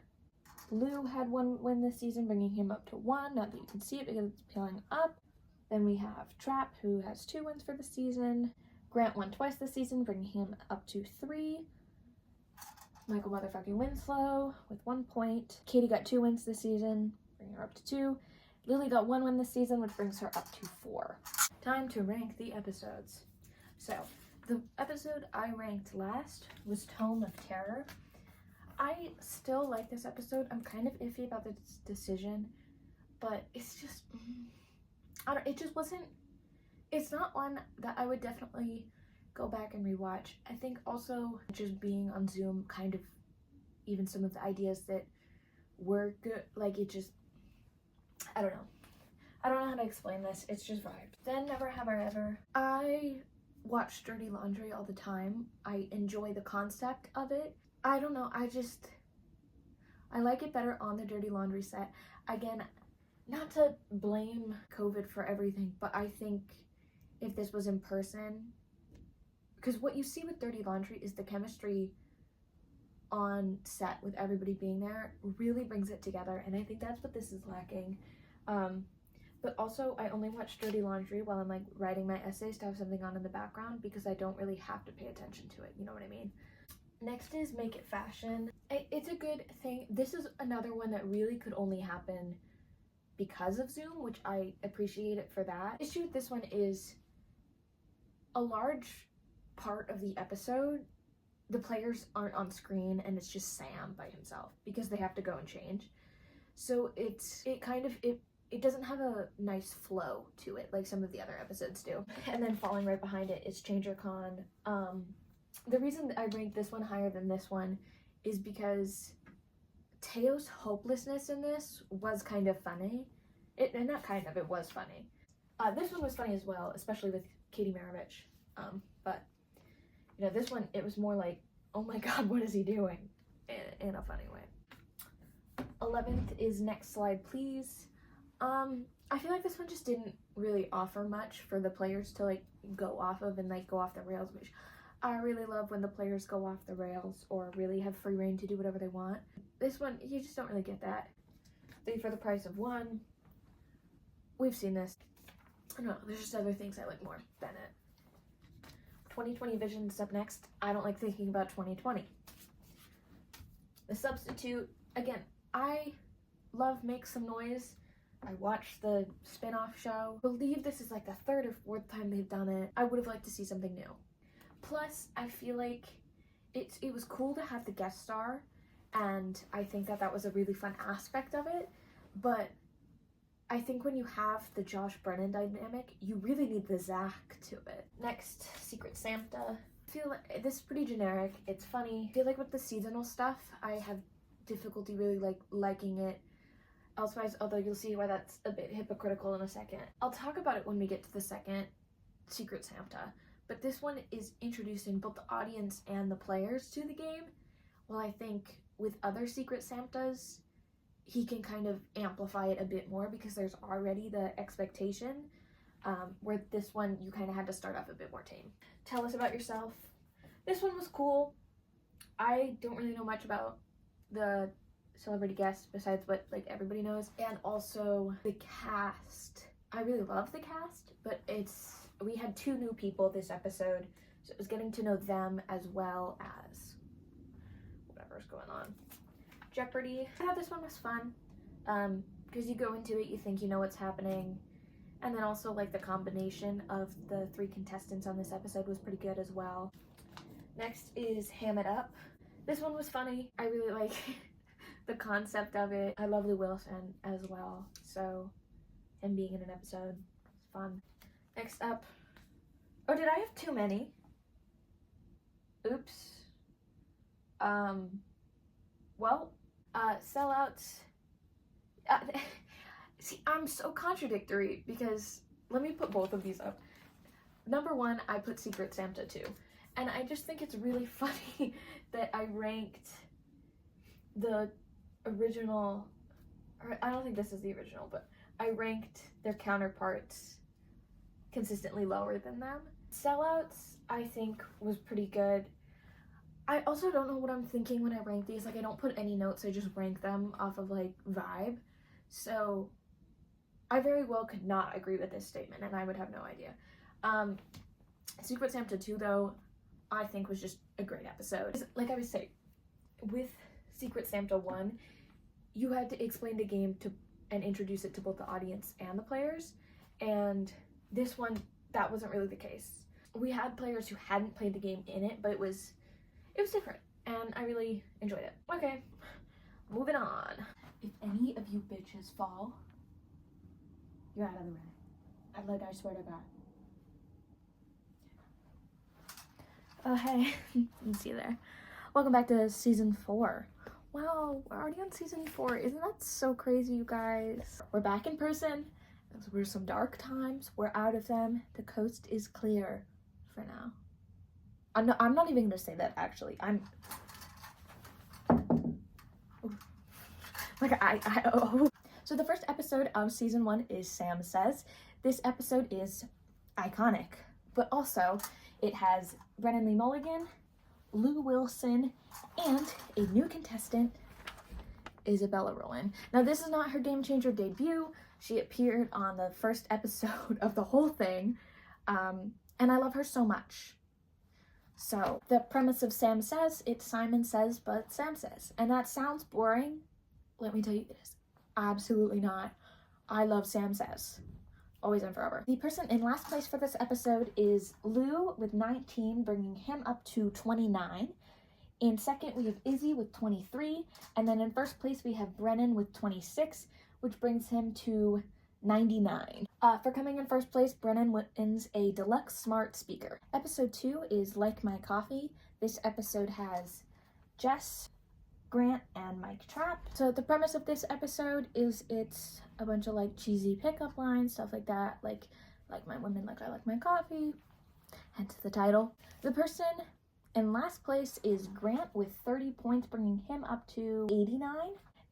Lou had 1 win this season, bringing him up to 1. Not that you can see it because it's peeling up. Then we have Trap, who has 2 wins for the season. Grant won twice this season, bringing him up to 3. Michael motherfucking Winslow with 1 point. Katie got 2 wins this season, bringing her up to 2. Lily got 1 win this season, which brings her up to 4. Time to rank the episodes. So, the episode I ranked last was Tome of Terror. I still like this episode. I'm kind of iffy about this decision, but it's just, it just wasn't, it's not one that I would definitely go back and rewatch. I think also just being on Zoom, kind of, even some of the ideas that were good, like it just, I don't know how to explain this. It's just vibes. Then Never Have I Ever. I watch Dirty Laundry all the time. I enjoy the concept of it. I don't know, I like it better on the Dirty Laundry set. Again, not to blame COVID for everything, but I think if this was in person, because what you see with Dirty Laundry is the chemistry on set with everybody being there really brings it together, and I think that's what this is lacking. But also, I only watch Dirty Laundry while I'm like writing my essays to have something on in the background, because I don't really have to pay attention to it, you know what I mean? Next is Make It Fashion. It's a good thing. This is another one that really could only happen because of Zoom, which I appreciate it for that. The issue with this one is a large part of the episode, the players aren't on screen and it's just Sam by himself because they have to go and change. So it doesn't have a nice flow to it like some of the other episodes do. And then following right behind it is ChangerCon. The reason that I ranked this one higher than this one is because Teo's hopelessness in this was kind of funny. It was funny. This one was funny as well, especially with Katie Maravich. But you know, this one, it was more like, oh my god, what is he doing? In a funny way. 11th is Next Slide Please. I feel like this one just didn't really offer much for the players to like go off of and like go off the rails, which I really love when the players go off the rails or really have free reign to do whatever they want. This one, you just don't really get that. 3 for the Price of 1. We've seen this. I don't know, there's just other things I like more than it. 2020 Vision's up next. I don't like thinking about 2020. The Substitute, again, I love Make Some Noise. I watched the spin-off show. I believe this is like the 3rd or 4th time they've done it. I would have liked to see something new. Plus, I feel like it was cool to have the guest star, and I think that was a really fun aspect of it, but I think when you have the Josh Brennan dynamic, you really need the Zach to it. Next, Secret Santa. I feel like this is pretty generic. It's funny. I feel like with the seasonal stuff, I have difficulty really liking it. Elsewise, although you'll see why that's a bit hypocritical in a second. I'll talk about it when we get to the second Secret Santa, but this one is introducing both the audience and the players to the game. Well, I think with other Secret Santas, he can kind of amplify it a bit more because there's already the expectation, where this one you kind of had to start off a bit more tame. Tell Us About Yourself. This one was cool. I don't really know much about the celebrity guests besides what like everybody knows, and also the cast. I really love the cast, but we had 2 new people this episode, so it was getting to know them as well as whatever's going on. Jeopardy. I thought this one was fun, because you go into it, you think you know what's happening, and then also like the combination of the 3 contestants on this episode was pretty good as well. Next is Ham It Up. This one was funny. I really like the concept of it. I love Lou Wilson as well, so him being in an episode is fun. Next up, oh, did I have too many? Oops. Well, Sellouts. See, I'm so contradictory because let me put both of these up. Number 1, I put Secret Santa 2, and I just think it's really funny that I ranked the original, or I don't think this is the original, but I ranked their counterparts consistently lower than them. Sellouts, I think, was pretty good. I also don't know what I'm thinking when I rank these. Like, I don't put any notes, I just rank them off of like vibe. So I very well could not agree with this statement, and I would have no idea. Secret Santa 2, though, I think was just a great episode. Like I was saying, with Secret Santa 1, you had to explain the game and introduce it to both the audience and the players, and this one, that wasn't really the case. We had players who hadn't played the game in it, but it was different, and I really enjoyed it. Okay, moving on. If any of you bitches fall, you're out of the red. I swear to God. Oh, hey. You see you there. Welcome back to season 4. Wow, we're already on season 4. Isn't that so crazy, you guys? We're back in person. Those were some dark times. We're out of them. The coast is clear for now. I'm not even gonna say that, actually. So the first episode of season 1 is Sam Says. This episode is iconic. But also, it has Brennan Lee Mulligan, Lou Wilson, and a new contestant, Isabella Rowan. Now, this is not her Game Changer debut. She appeared on the first episode of the whole thing, and I love her so much. So, the premise of Sam Says, it's Simon Says, but Sam Says. And that sounds boring. Let me tell you, it is absolutely not. I love Sam Says. Always and forever. The person in last place for this episode is Lou with 19, bringing him up to 29. In second, we have Izzy with 23. And then in first place, we have Brennan with 26, which brings him to 99. For coming in first place, Brennan wins a deluxe smart speaker. Episode 2 is Like My Coffee. This episode has Jess, Grant, and Mike Trapp. So the premise of this episode is it's a bunch of like cheesy pickup lines, stuff like that, like my women, like I like my coffee, hence the title. The person in last place is Grant with 30 points, bringing him up to 89.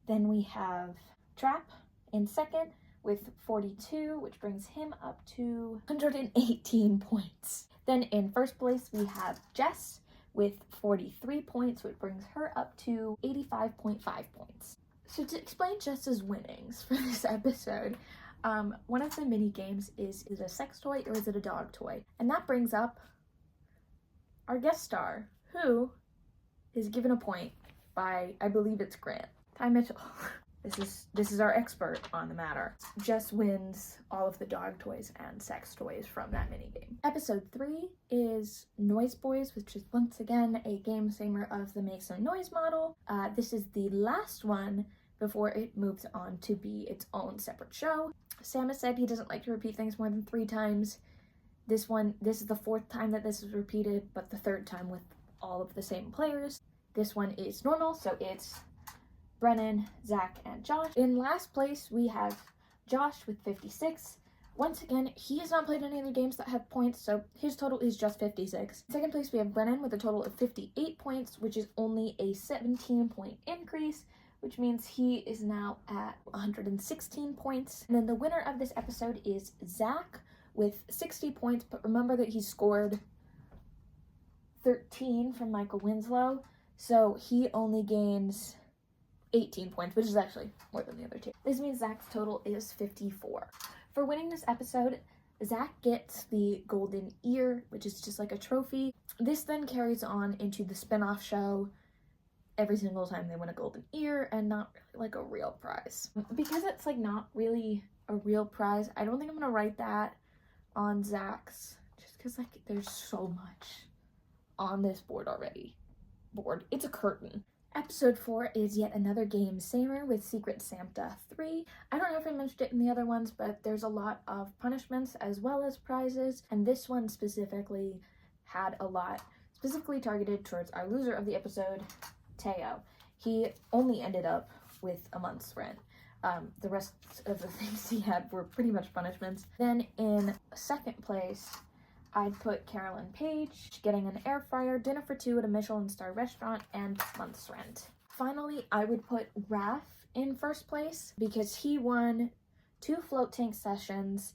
Then we have Trapp in second with 42, which brings him up to 118 points. Then in first place, we have Jess with 43 points, which brings her up to 85.5 points. So to explain Jess's winnings for this episode, one of the mini games is it a sex toy or is it a dog toy? And that brings up our guest star, who is given a point by, I believe it's Grant. Ty Mitchell. This is our expert on the matter. Jess wins all of the dog toys and sex toys from that minigame. Episode 3 is Noise Boys, which is once again a game samer of the Make Some Noise model. This is the last one before it moves on to be its own separate show. Sam has said he doesn't like to repeat things more than 3 times. This is the 4th time that this is repeated, but the 3rd time with all of the same players. This one is normal, so it's Brennan, Zach, and Josh. In last place, we have Josh with 56. Once again, he has not played any of the games that have points, so his total is just 56. In second place, we have Brennan with a total of 58 points, which is only a 17-point increase, which means he is now at 116 points. And then the winner of this episode is Zach with 60 points, but remember that he scored 13 from Michael Winslow, so he only gains 18 points, which is actually more than the other 2. This means Zach's total is 54. For winning this episode, Zach gets the golden ear, which is just like a trophy. This then carries on into the spin-off show every single time they win a golden ear, and not really like a real prize. Because it's like not really a real prize, I don't think I'm gonna write that on Zach's, just because like there's so much on this board already. It's a curtain. Episode 4 is yet another game samer with Secret Santa 3. I don't know if I mentioned it in the other ones, but there's a lot of punishments as well as prizes, and this one specifically had a lot specifically targeted towards our loser of the episode, Teo. He only ended up with a month's rent. The rest of the things he had were pretty much punishments. Then in second place, I'd put Carolyn Page getting an air fryer, dinner for 2 at a Michelin star restaurant, and month's rent. Finally, I would put Raph in first place because he won 2 float tank sessions,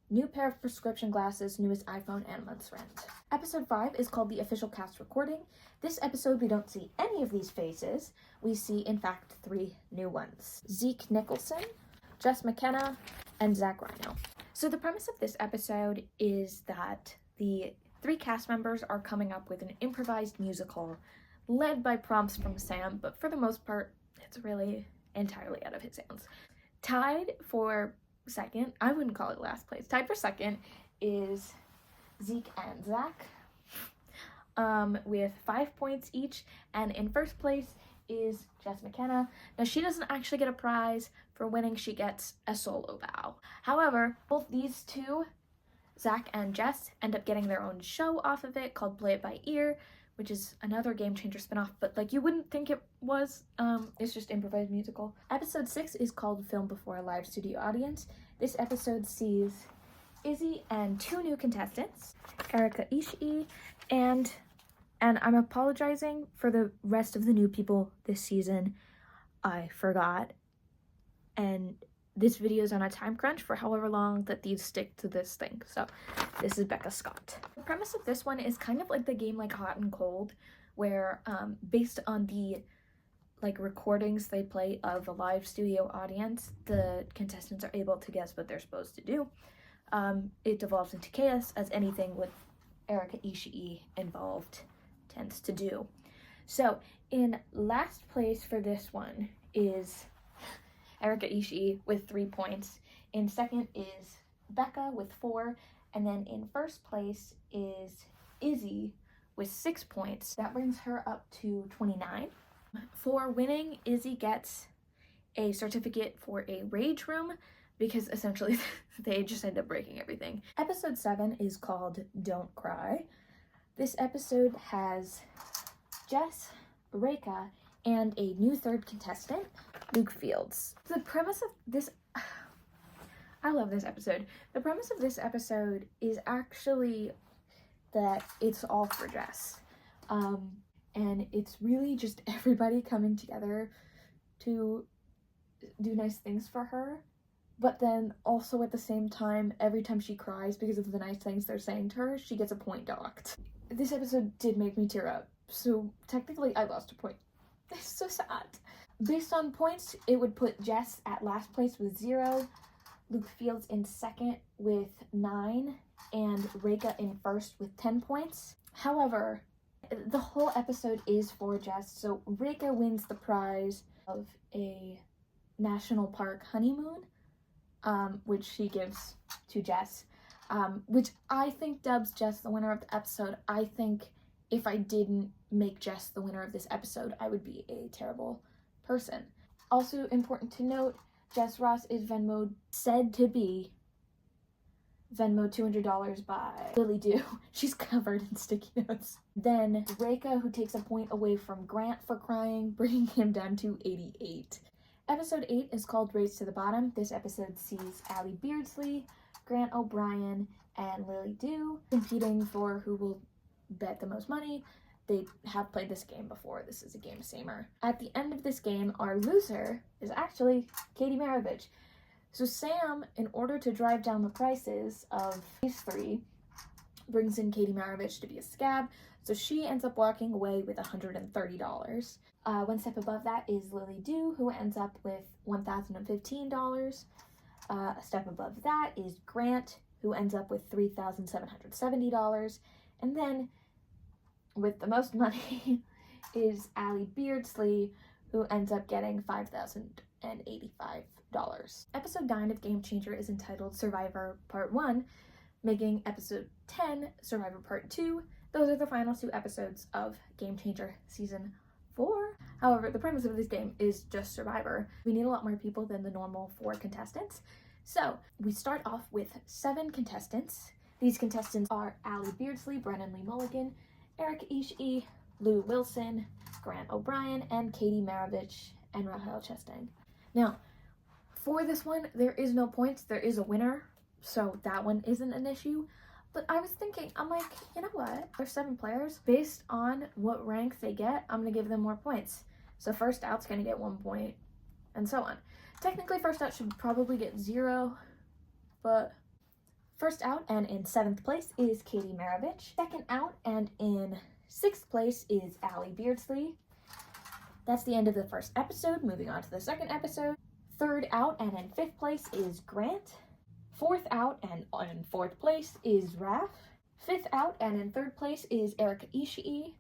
new pair of prescription glasses, newest iPhone, and month's rent. Episode 5 is called The Official Cast Recording. This episode, we don't see any of these faces. We see, in fact, 3 new ones. Zeke Nicholson, Jess McKenna, and Zach Rhino. So the premise of this episode is that the 3 cast members are coming up with an improvised musical led by prompts from Sam, but for the most part, it's really entirely out of his hands. Tied for second, I wouldn't call it last place, tied for second is Zeke and Zach with 5 points each, and in first place is Jess McKenna. Now, she doesn't actually get a prize for winning, she gets a solo bow. However, both these 2, Zach and Jess, end up getting their own show off of it called Play It By Ear, which is another Game Changer spinoff, but like you wouldn't think it was. It's just improvised musical. Episode 6 is called Film Before a Live Studio Audience. This episode sees Izzy and 2 new contestants, Erica Ishii, and I'm apologizing for the rest of the new people this season. I forgot, and this video is on a time crunch for however long that these stick to this thing. So this is Becca Scott. The premise of this one is kind of like the game like Hot and Cold, where based on the like recordings they play of a live studio audience, the contestants are able to guess what they're supposed to do. It devolves into chaos, as anything with Erika Ishii involved tends to do. So in last place for this one is Erika Ishii with 3 points. In second is Becca with 4. And then in first place is Izzy with 6 points. That brings her up to 29. For winning, Izzy gets a certificate for a rage room because essentially they just end up breaking everything. Episode 7 is called Don't Cry. This episode has Jess, Reika, and a new third contestant, Luke Fields. The premise of this, I love this episode. The premise of this episode is actually that it's all for Jess. And it's really just everybody coming together to do nice things for her. But then also at the same time, every time she cries because of the nice things they're saying to her, she gets a point docked. This episode did make me tear up. So technically I lost a point. It's so sad. Based on points, it would put Jess at last place with 0, Luke Fields in second with 9, and Reika in first with 10 points. However, the whole episode is for Jess, so Reika wins the prize of a national park honeymoon, which she gives to Jess, which I think dubs Jess the winner of the episode. I think if I didn't make Jess the winner of this episode, I would be a terrible person. Also important to note, Jess Ross is said to be Venmo $200 by Lily Do. She's covered in sticky notes. Then Reika, who takes a point away from Grant for crying, bringing him down to 88. Episode 8 is called Race to the Bottom. This episode sees Allie Beardsley, Grant O'Brien, and Lily Do competing for who will bet the most money. They have played this game before. This is a game samer. At the end of this game, our loser is actually Katie Maravich. So Sam, in order to drive down the prices of these 3, brings in Katie Maravich to be a scab. So she ends up walking away with $130. One step above that is Lily Do, who ends up with $1,015. A step above that is Grant, who ends up with $3,770. And then, with the most money, is Allie Beardsley, who ends up getting $5,085. Episode 9 of Game Changer is entitled Survivor Part 1, making episode 10 Survivor Part 2. Those are the final 2 episodes of Game Changer Season 4. However, the premise of this game is just Survivor. We need a lot more people than the normal 4 contestants. So, we start off with 7 contestants. These contestants are Allie Beardsley, Brennan Lee Mulligan, Erika Ishii, Lou Wilson, Grant O'Brien, and Katie Maravich and Rahel Chastain. Now, for this one, there is no points. There is a winner, so that one isn't an issue. But I was thinking, I'm like, you know what? There's 7 players. Based on what rank they get, I'm going to give them more points. So first out's going to get 1 point, and so on. Technically, first out should probably get 0, but first out and in 7th place is Katie Maravich. Second out and in 6th place is Allie Beardsley. That's the end of the first episode. Moving on to the second episode. Third out and in 5th place is Grant. 4th out and in 4th place is Raph. 5th out and in 3rd place is Erika Ishii.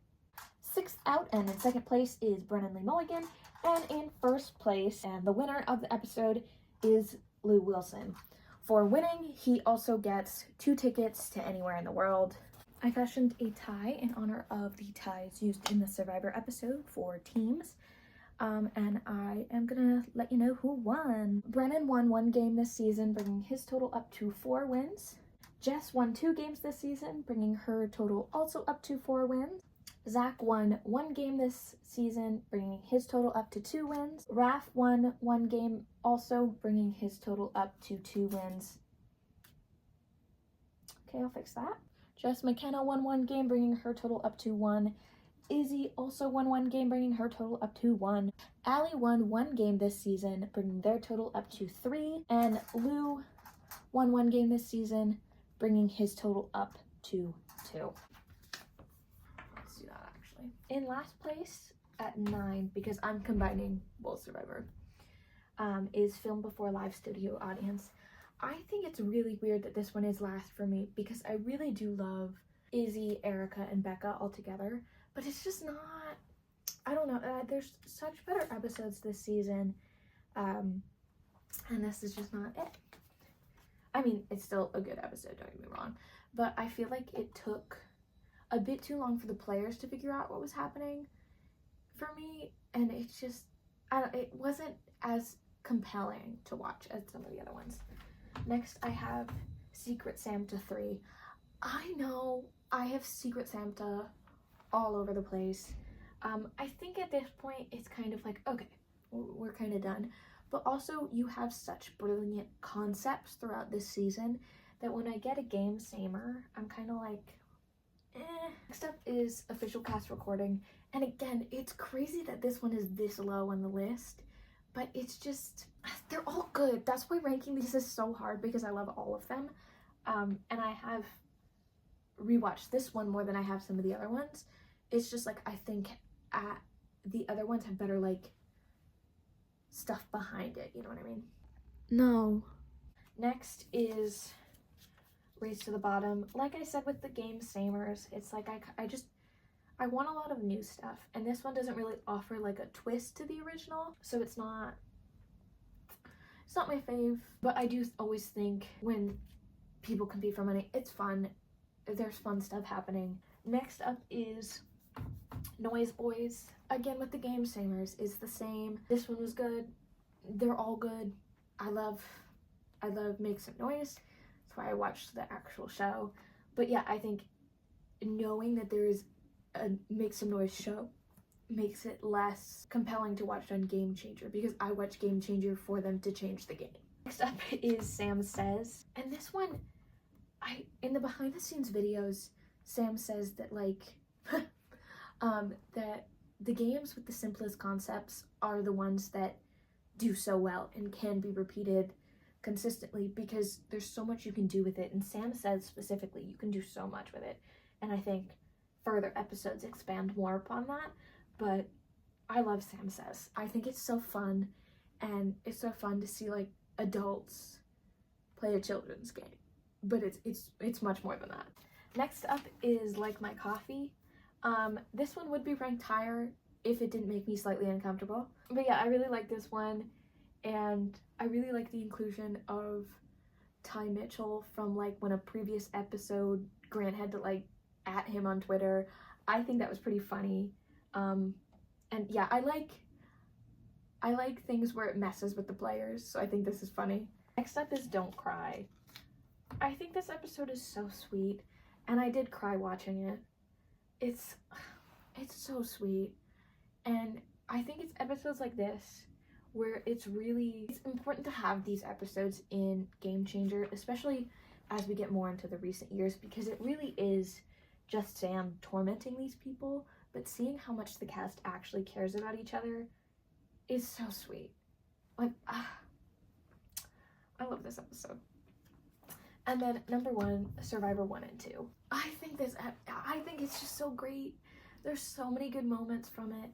6th out and in 2nd place is Brennan Lee Mulligan. And in 1st place, and the winner of the episode, is Lou Wilson. For winning, he also gets 2 tickets to anywhere in the world. I fashioned a tie in honor of the ties used in the Survivor episode for teams. And I am gonna let you know who won. Brennan won 1 game this season, bringing his total up to 4 wins. Jess won 2 games this season, bringing her total also up to 4 wins. Zach won 1 game this season, bringing his total up to 2 wins. Raph won 1 game also, bringing his total up to 2 wins. Okay, I'll fix that. Jess McKenna won 1 game, bringing her total up to 1. Izzy also won 1 game, bringing her total up to 1. Allie won 1 game this season, bringing their total up to 3. And Lou won 1 game this season, bringing his total up to 2. Let's do that actually. In last place at 9, because I'm combining both Survivor, is Film Before Live Studio Audience. I think it's really weird that this one is last for me because I really do love Izzy, Erica, and Becca all together, but it's just not, I don't know, there's such better episodes this season, and this is just not it. I mean, it's still a good episode, don't get me wrong, but I feel like it took a bit too long for the players to figure out what was happening for me, and it's just, it wasn't as compelling to watch as some of the other ones. Next, I have Secret Santa 3. I know I have Secret Santa all over the place. I think at this point it's kind of like, okay, we're kind of done. But also you have such brilliant concepts throughout this season that when I get a game samer, I'm kind of like, eh. Next up is Official Cast Recording. And again, it's crazy that this one is this low on the list, but it's just, they're all good. That's why ranking these is so hard, because I love all of them. And I have rewatched this one more than I have some of the other ones. It's just like, I think the other ones have better like stuff behind it, you know what I mean? No. Next is Race to the Bottom. Like I said with the game Samers, it's like I want a lot of new stuff, and this one doesn't really offer like a twist to the original, so it's not my fave. But I do always think when people compete for money, it's fun. There's fun stuff happening. Next up is Noise Boys. Again, with the game Samers, is the same. This one was good. They're all good. I love Make Some Noise. That's why I watched the actual show. But yeah, I think knowing that there is a Make Some Noise show makes it less compelling to watch on Game Changer, because I watch Game Changer for them to change the game. Next up is Sam Says. And this one, in the behind the scenes videos, Sam says that like that the games with the simplest concepts are the ones that do so well and can be repeated consistently, because there's so much you can do with it. And Sam Says specifically, you can do so much with it, and I think further episodes expand more upon that. But I love Sam Says. I think it's so fun, and it's so fun to see like adults play a children's game, but it's much more than that. Next up is Like My Coffee. This one would be ranked higher if it didn't make me slightly uncomfortable, but yeah, I really like this one, and I really like the inclusion of Ty Mitchell from like when a previous episode Grant had to like at him on Twitter. I think that was pretty funny. And yeah, I like things where it messes with the players, so I think this is funny. Next up is Don't Cry. I think this episode is so sweet, and I did cry watching it. It's so sweet, and I think it's episodes like this where it's important to have these episodes in Game Changer, especially as we get more into the recent years, because it really is just Sam tormenting these people, but seeing how much the cast actually cares about each other is so sweet. Like, I love this episode. And then number 1, Survivor 1 and 2. I think it's just so great. There's so many good moments from it.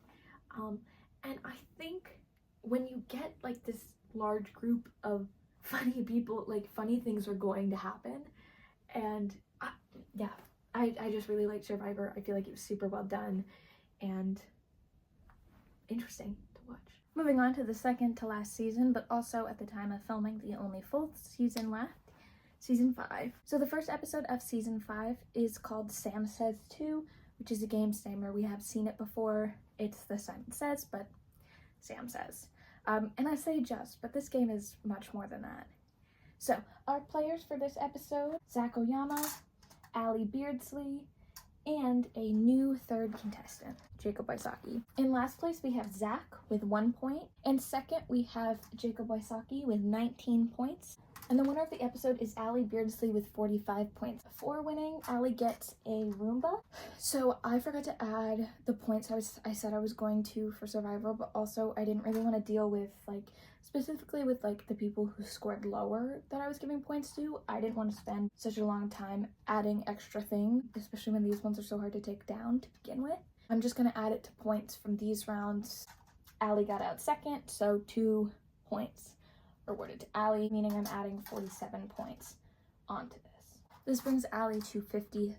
And I think when you get like this large group of funny people, like funny things are going to happen. And I just really like Survivor. I feel like it was super well done and interesting to watch. Moving on to the second to last season, but also at the time of filming the only full season left, season 5. So the first episode of season 5 is called Sam Says 2, which is a game Samer. We have seen it before. It's the Simon Says, but Sam Says. And I say just, but this game is much more than that. So our players for this episode: Zach Oyama, Allie Beardsley, and a new third contestant, Jacob Wysocki. In last place, we have Zach with 1 point. And second, we have Jacob Wysocki with 19 points. And the winner of the episode is Allie Beardsley with 45 points. For winning, Allie gets a Roomba. So I forgot to add the points I said I was going to for Survivor, but also I didn't really want to deal with, like, specifically with, like, the people who scored lower that I was giving points to. I didn't want to spend such a long time adding extra things, especially when these ones are so hard to take down to begin with. I'm just going to add it to points from these rounds. Allie got out second, so 2 points awarded to Allie, meaning I'm adding 47 points onto this. This brings Allie to 53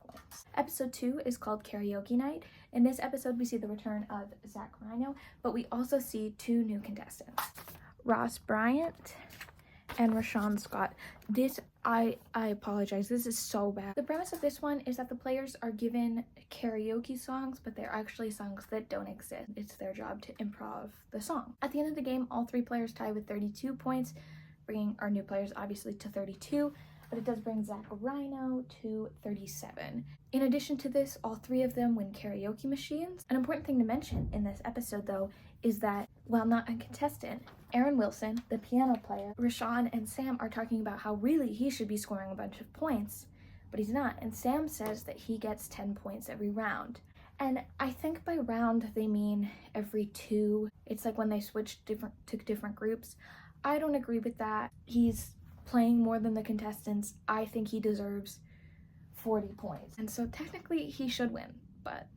points. Episode 2 is called Karaoke Night. In this episode, we see the return of Zach Rhino, but we also see 2 new contestants, Ross Bryant and Rashawn Scott. This, I apologize, this is so bad. The premise of this one is that the players are given karaoke songs, but they're actually songs that don't exist. It's their job to improv the song. At the end of the game, all 3 players tie with 32 points, bringing our new players obviously to 32, but it does bring Zach Rhino to 37. In addition to this, all 3 of them win karaoke machines. An important thing to mention in this episode, though, is that while not a contestant, Aaron Wilson, the piano player, Rashawn and Sam are talking about how really he should be scoring a bunch of points, but he's not. And Sam says that he gets 10 points every round. And I think by round they mean every 2. It's like when they switch to different groups. I don't agree with that. He's playing more than the contestants. I think he deserves 40 points. And so technically he should win, but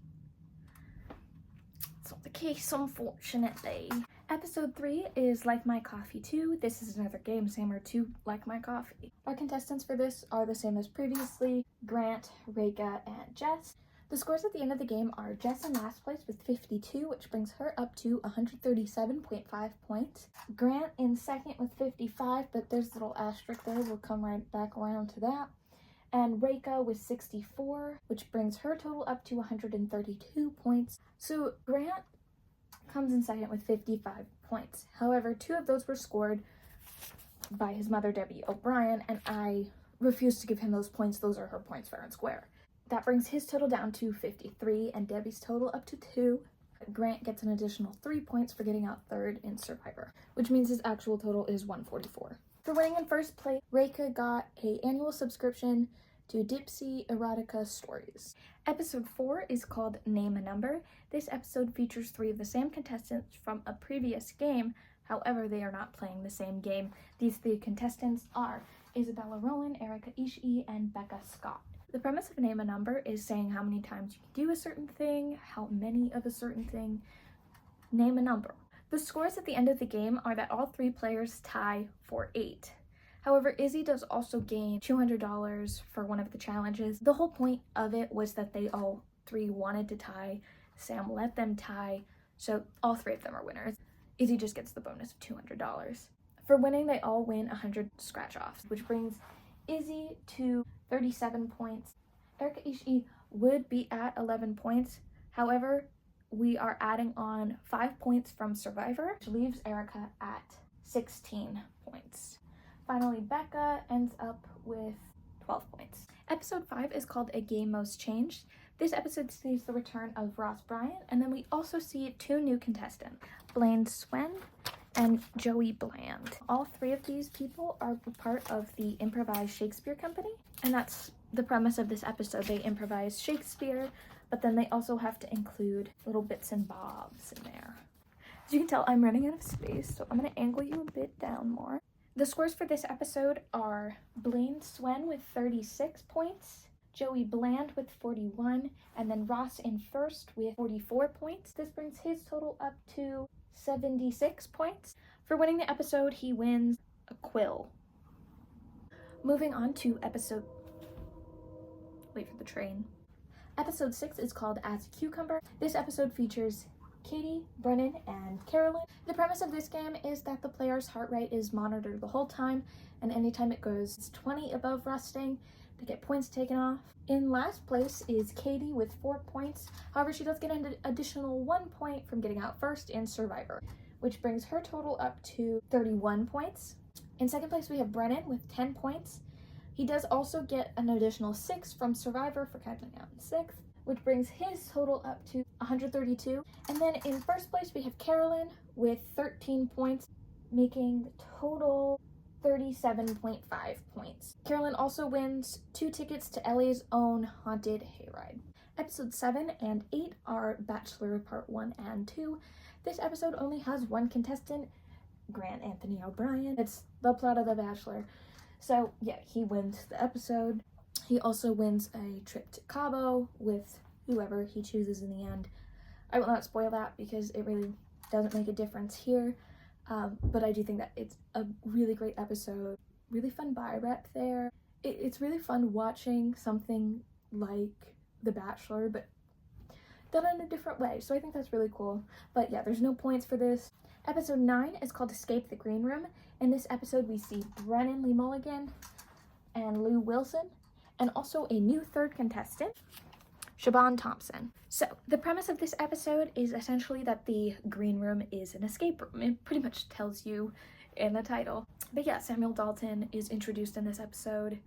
it's not the case, unfortunately. Episode 3 is Like My Coffee 2. This is another game similar to Like My Coffee. Our contestants for this are the same as previously, Grant, Reka, and Jess. The scores at the end of the game are Jess in last place with 52, which brings her up to 137.5 points. Grant in second with 55, but there's a little asterisk there. We'll come right back around to that. And Reka with 64, which brings her total up to 132 points. So Grant comes in second with 55 points. However, 2 of those were scored by his mother, Debbie O'Brien, and I refuse to give him those points. Those are her points fair and square. That brings his total down to 53 and Debbie's total up to 2. Grant gets an additional 3 points for getting out third in Survivor, which means his actual total is 144. For winning in first place, Reka got an annual subscription to Dipsy Erotica Stories. Episode 4 is called Name a Number. This episode features 3 of the same contestants from a previous game. However, they are not playing the same game. These 3 contestants are Isabella Rowan, Erica Ishii, and Becca Scott. The premise of Name a Number is saying how many times you can do a certain thing, how many of a certain thing. Name a number. The scores at the end of the game are that all 3 players tie for 8. However, Izzy does also gain $200 for one of the challenges. The whole point of it was that they all 3 wanted to tie. Sam let them tie, so all 3 of them are winners. Izzy just gets the bonus of $200. For winning, they all win 100 scratch-offs, which brings Izzy to 37 points. Erica Ishii would be at 11 points. However, we are adding on 5 points from Survivor, which leaves Erica at 16 points. Finally, Becca ends up with 12 points. Episode 5 is called A Game Most Changed. This episode sees the return of Ross Bryant, and then we also see 2 new contestants, Blaine Swen and Joey Bland. All 3 of these people are part of the Improvised Shakespeare Company, and that's the premise of this episode. They improvise Shakespeare, but then they also have to include little bits and bobs in there. As you can tell, I'm running out of space, so I'm going to angle you a bit down more. The scores for this episode are Blaine Swen with 36 points, Joey Bland with 41, and then Ross in first with 44 points. This brings his total up to 76 points. For winning the episode, he wins a quill. Moving on to episode... Wait for the train. Episode 6 is called As a Cucumber. This episode features Katie, Brennan, and Carolyn. The premise of this game is that the player's heart rate is monitored the whole time, and anytime it goes 20 above rusting, they get points taken off. In last place is Katie with 4 points. However, she does get an additional 1 point from getting out first in Survivor, which brings her total up to 31 points. In second place, we have Brennan with 10 points. He does also get an additional 6 from Survivor for counting out in 6th, which brings his total up to 132. And then in first place, we have Carolyn with 13 points, making the total 37.5 points. Carolyn also wins 2 tickets to LA's own haunted hayride. Episode 7 and 8 are Bachelor Part 1 and 2. This episode only has one contestant, Grant Anthony O'Brien. It's the plot of The Bachelor. So yeah, he wins the episode. He also wins a trip to Cabo with whoever he chooses in the end. I will not spoil that because it really doesn't make a difference here. But I do think that it's a really great episode. Really fun vibe rep there. It's really fun watching something like The Bachelor, but done in a different way. So I think that's really cool. But yeah, there's no points for this. Episode 9 is called Escape the Green Room. In this episode, we see Brennan Lee Mulligan and Lou Wilson, and also a new third contestant, Siobhan Thompson. So the premise of this episode is essentially that the green room is an escape room. It pretty much tells you in the title. But yeah, Samuel Dalton is introduced in this episode.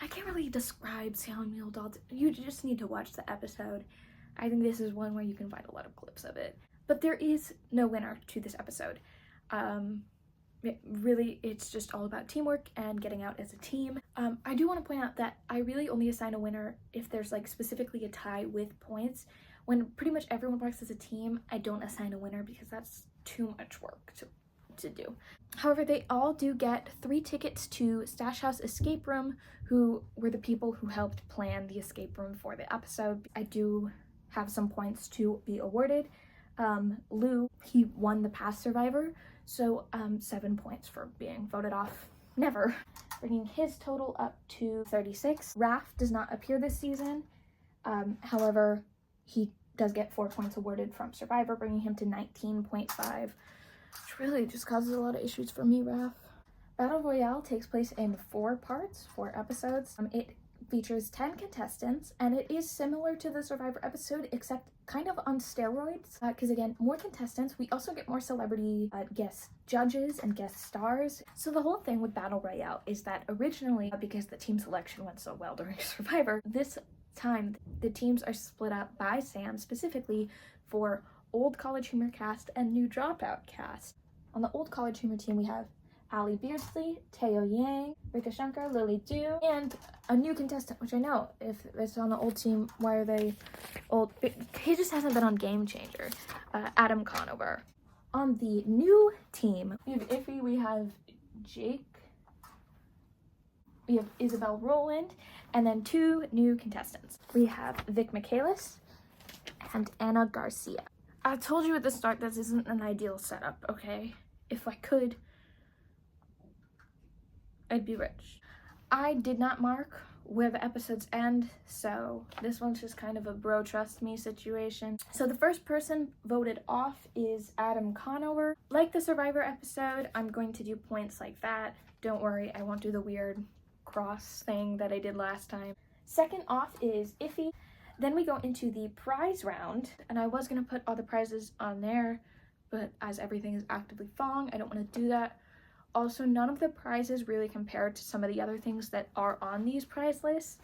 I can't really describe Samuel Dalton. You just need to watch the episode. I think this is one where you can find a lot of clips of it. But there is no winner to this episode. It's just all about teamwork and getting out as a team. I do want to point out that I really only assign a winner if there's like specifically a tie with points. When pretty much everyone works as a team, I don't assign a winner because that's too much work to do. However, they all do get 3 tickets to Stash House Escape Room, who were the people who helped plan the escape room for the episode. I do have some points to be awarded. Lou, he won the past survivor, so 7 points for being voted off. Never. Bringing his total up to 36. Raph does not appear this season. However, he does get 4 points awarded from Survivor, bringing him to 19.5, which really just causes a lot of issues for me, Raph. Battle Royale takes place in 4 parts, 4 episodes. It features 10 contestants, and it is similar to the Survivor episode, except kind of on steroids, because again, more contestants. We also get more celebrity guest judges and guest stars. So the whole thing with Battle Royale is that originally, because the team selection went so well during Survivor, this time the teams are split up by Sam specifically for old College Humor cast and new Dropout cast. On the old College Humor team, we have Ali Beardsley, Teo Yang, Rika Shankar, Lily Du, and a new contestant, which I know, if it's on the old team, why are they old? He just hasn't been on Game Changer. Adam Conover. On the new team, we have Iffy, we have Jake, we have Isabel Rowland, and then 2 new contestants. We have Vic Michaelis and Anna Garcia. I told you at the start this isn't an ideal setup, okay? If I could, I'd be rich. I did not mark where the episodes end, so this one's just kind of a bro trust me situation. So the first person voted off is Adam Conover. Like the Survivor episode, I'm going to do points like that. Don't worry, I won't do the weird cross thing that I did last time. Second off is Iffy. Then we go into the prize round, and I was going to put all the prizes on there, but as everything is actively falling, I don't want to do that. Also, none of the prizes really compare to some of the other things that are on these prize lists,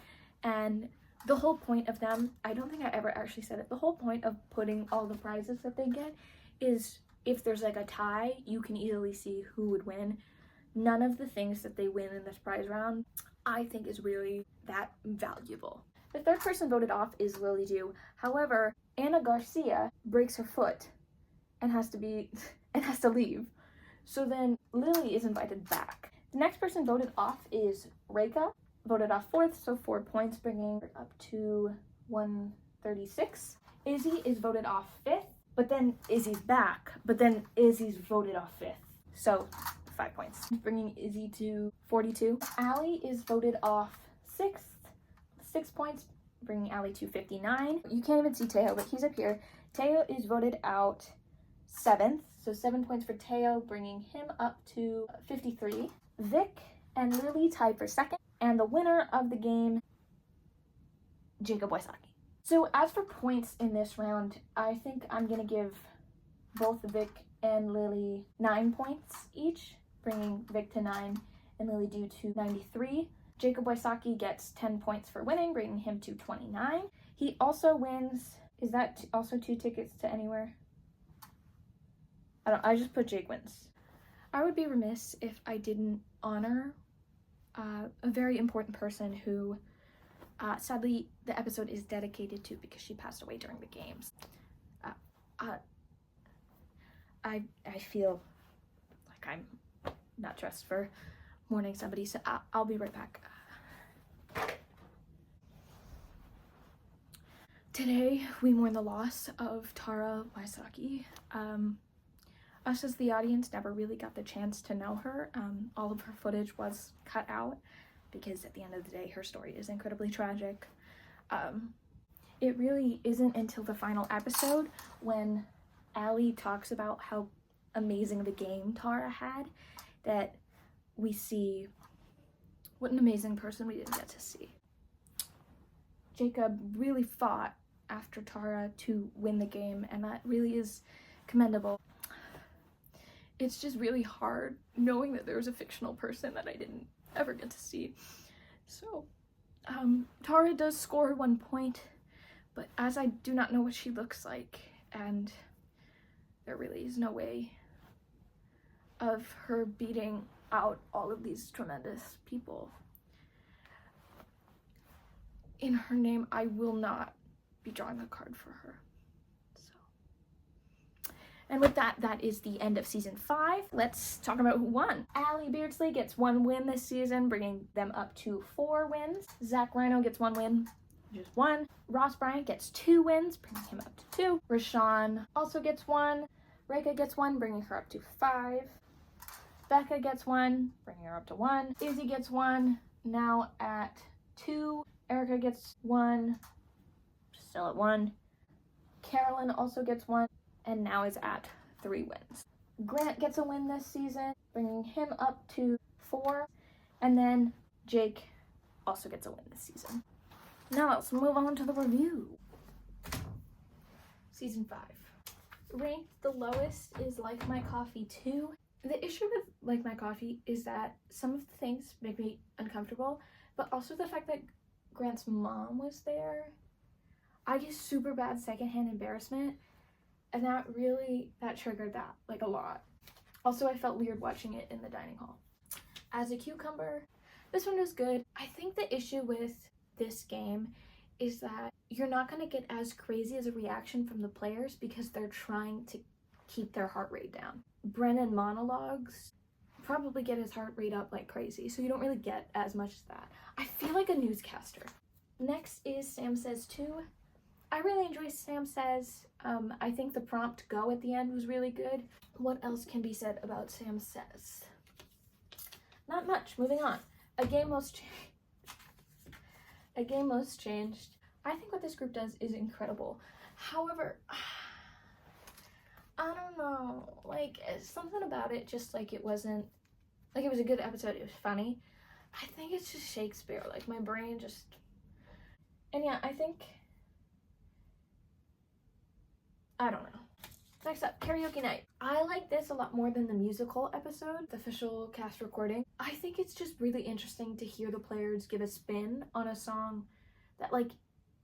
and the whole point of them, I don't think I ever actually said it, the whole point of putting all the prizes that they get is if there's like a tie, you can easily see who would win. None of the things that they win in this prize round, I think, is really that valuable. The third person voted off is Lily Du. However, Anna Garcia breaks her foot and has to leave. So then Lily is invited back. The next person voted off is Reka, voted off 4th, so 4 points, bringing her up to 136. Izzy is voted off 5th, but then Izzy's back, but then Izzy's voted off 5th, so 5 points, bringing Izzy to 42. Allie is voted off 6th, 6 points, bringing Allie to 59. You can't even see Teo, but he's up here. Teo is voted out 7th, so 7 points for Teo, bringing him up to 53. Vic and Lily tied for 2nd, and the winner of the game, Jacob Wysocki. So as for points in this round, I think I'm gonna give both Vic and Lily 9 points each, bringing Vic to 9 and Lily Du to 93. Jacob Wysocki gets 10 points for winning, bringing him to 29. He also wins, is that also 2 tickets to anywhere? I just put Jake wins. I would be remiss if I didn't honor a very important person who sadly the episode is dedicated to because she passed away during the games. I feel like I'm not dressed for mourning somebody, so I'll be right back. Today we mourn the loss of Tara Waisaki. Us as the audience never really got the chance to know her. All of her footage was cut out because at the end of the day her story is incredibly tragic. It really isn't until the final episode when Allie talks about how amazing of a game Tara had that we see what an amazing person we didn't get to see. Jacob really fought after Tara to win the game, and that really is commendable. It's just really hard knowing that there was a fictional person that I didn't ever get to see. So, Tara does score 1 point, but as I do not know what she looks like, and there really is no way of her beating out all of these tremendous people, in her name, I will not be drawing a card for her. So, and with that, that is the end of season 5. Let's talk about who won. Allie Beardsley gets 1 win this season, bringing them up to 4 wins. Zach Rhino gets 1 win, just 1. Ross Bryant gets 2 wins, bringing him up to 2. Rashawn also gets 1. Reka gets 1, bringing her up to 5. Becca gets 1, bringing her up to 1. Izzy gets 1, now at 2. Erica gets 1, still at 1. Carolyn also gets 1, and now is at 3 wins. Grant gets a win this season, bringing him up to 4. And then Jake also gets a win this season. Now let's move on to the review. Season 5. Ranked the lowest is Like My Coffee 2. The issue with Like My Coffee is that some of the things make me uncomfortable, but also the fact that Grant's mom was there. I get super bad secondhand embarrassment, and that triggered that like a lot. Also, I felt weird watching it in the dining hall. As a cucumber, this one was good. I think the issue with this game is that you're not going to get as crazy as a reaction from the players because they're trying to keep their heart rate down. Brennan monologues probably get his heart rate up like crazy, so you don't really get as much as that. I feel like a newscaster. Next is Sam Says 2. I really enjoy Sam Says. I think the prompt go at the end was really good. What else can be said about Sam Says? Not much. Moving on. A game most changed. I think what this group does is incredible. However, I don't know, like something about it just like it wasn't, like it was a good episode, it was funny. I think it's just Shakespeare, like my brain just, and yeah, I don't know. Next up, karaoke night. I like this a lot more than the musical episode, the official cast recording. I think it's just really interesting to hear the players give a spin on a song that like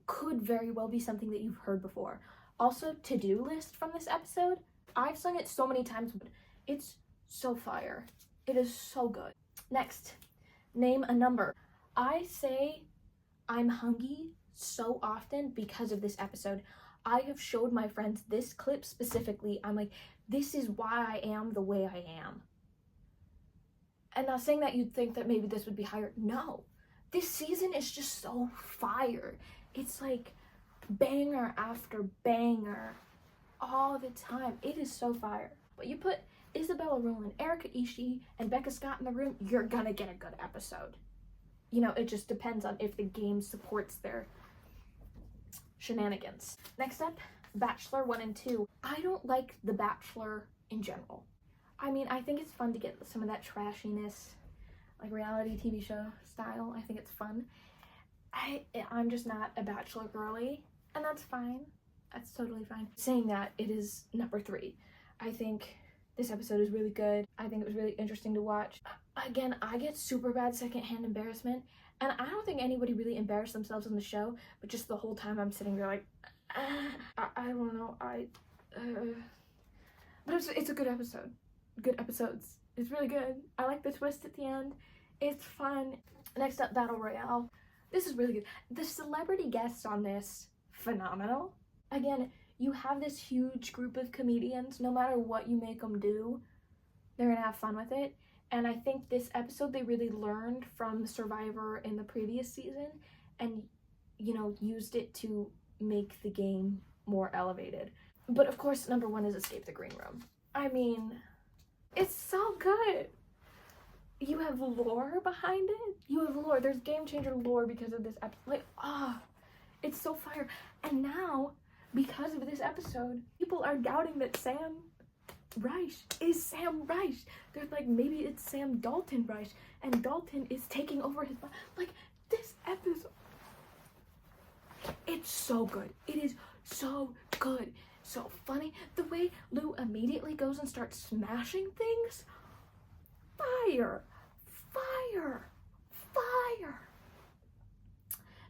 could very well be something that you've heard before. Also, to-do list from this episode. I've sung it so many times, but it's so fire. It is so good. Next, name a number. I say I'm hungry so often because of this episode. I have showed my friends this clip specifically. I'm like, this is why I am the way I am. And not saying that you'd think that maybe this would be higher. No, this season is just so fire. It's like banger after banger all the time. It is so fire. But you put Isabella Rowland, Erica Ishii, and Becca Scott in the room, you're gonna get a good episode. You know, it just depends on if the game supports their shenanigans. Next up, Bachelor 1 and 2. I don't like The Bachelor in general. I mean, I think it's fun to get some of that trashiness, like reality TV show style. I think it's fun. I'm just not a Bachelor girly, and that's fine. That's totally fine. Saying that, it is number 3. I think this episode is really good. I think it was really interesting to watch. Again, I get super bad secondhand embarrassment, and I don't think anybody really embarrassed themselves on the show, but just the whole time I'm sitting there like, I don't know, but it's a good episode. Good episodes. It's really good. I like the twist at the end. It's fun. Next up, Battle Royale. This is really good. The celebrity guests on this, phenomenal. Again, you have this huge group of comedians. No matter what you make them do, they're gonna have fun with it. And I think this episode, they really learned from Survivor in the previous season and, you know, used it to make the game more elevated. But of course, number one is Escape the Green Room. I mean, it's so good. You have lore behind it. You have lore. There's game changer lore because of this episode. Like, it's so fire. And now, because of this episode, people are doubting that Sam Reich is Sam Reich. They're like, maybe it's Sam Dalton Reich, and Dalton is taking over his body. Like, this episode, it's so good. It is so good. So funny. The way Lou immediately goes and starts smashing things. Fire. Fire. Fire.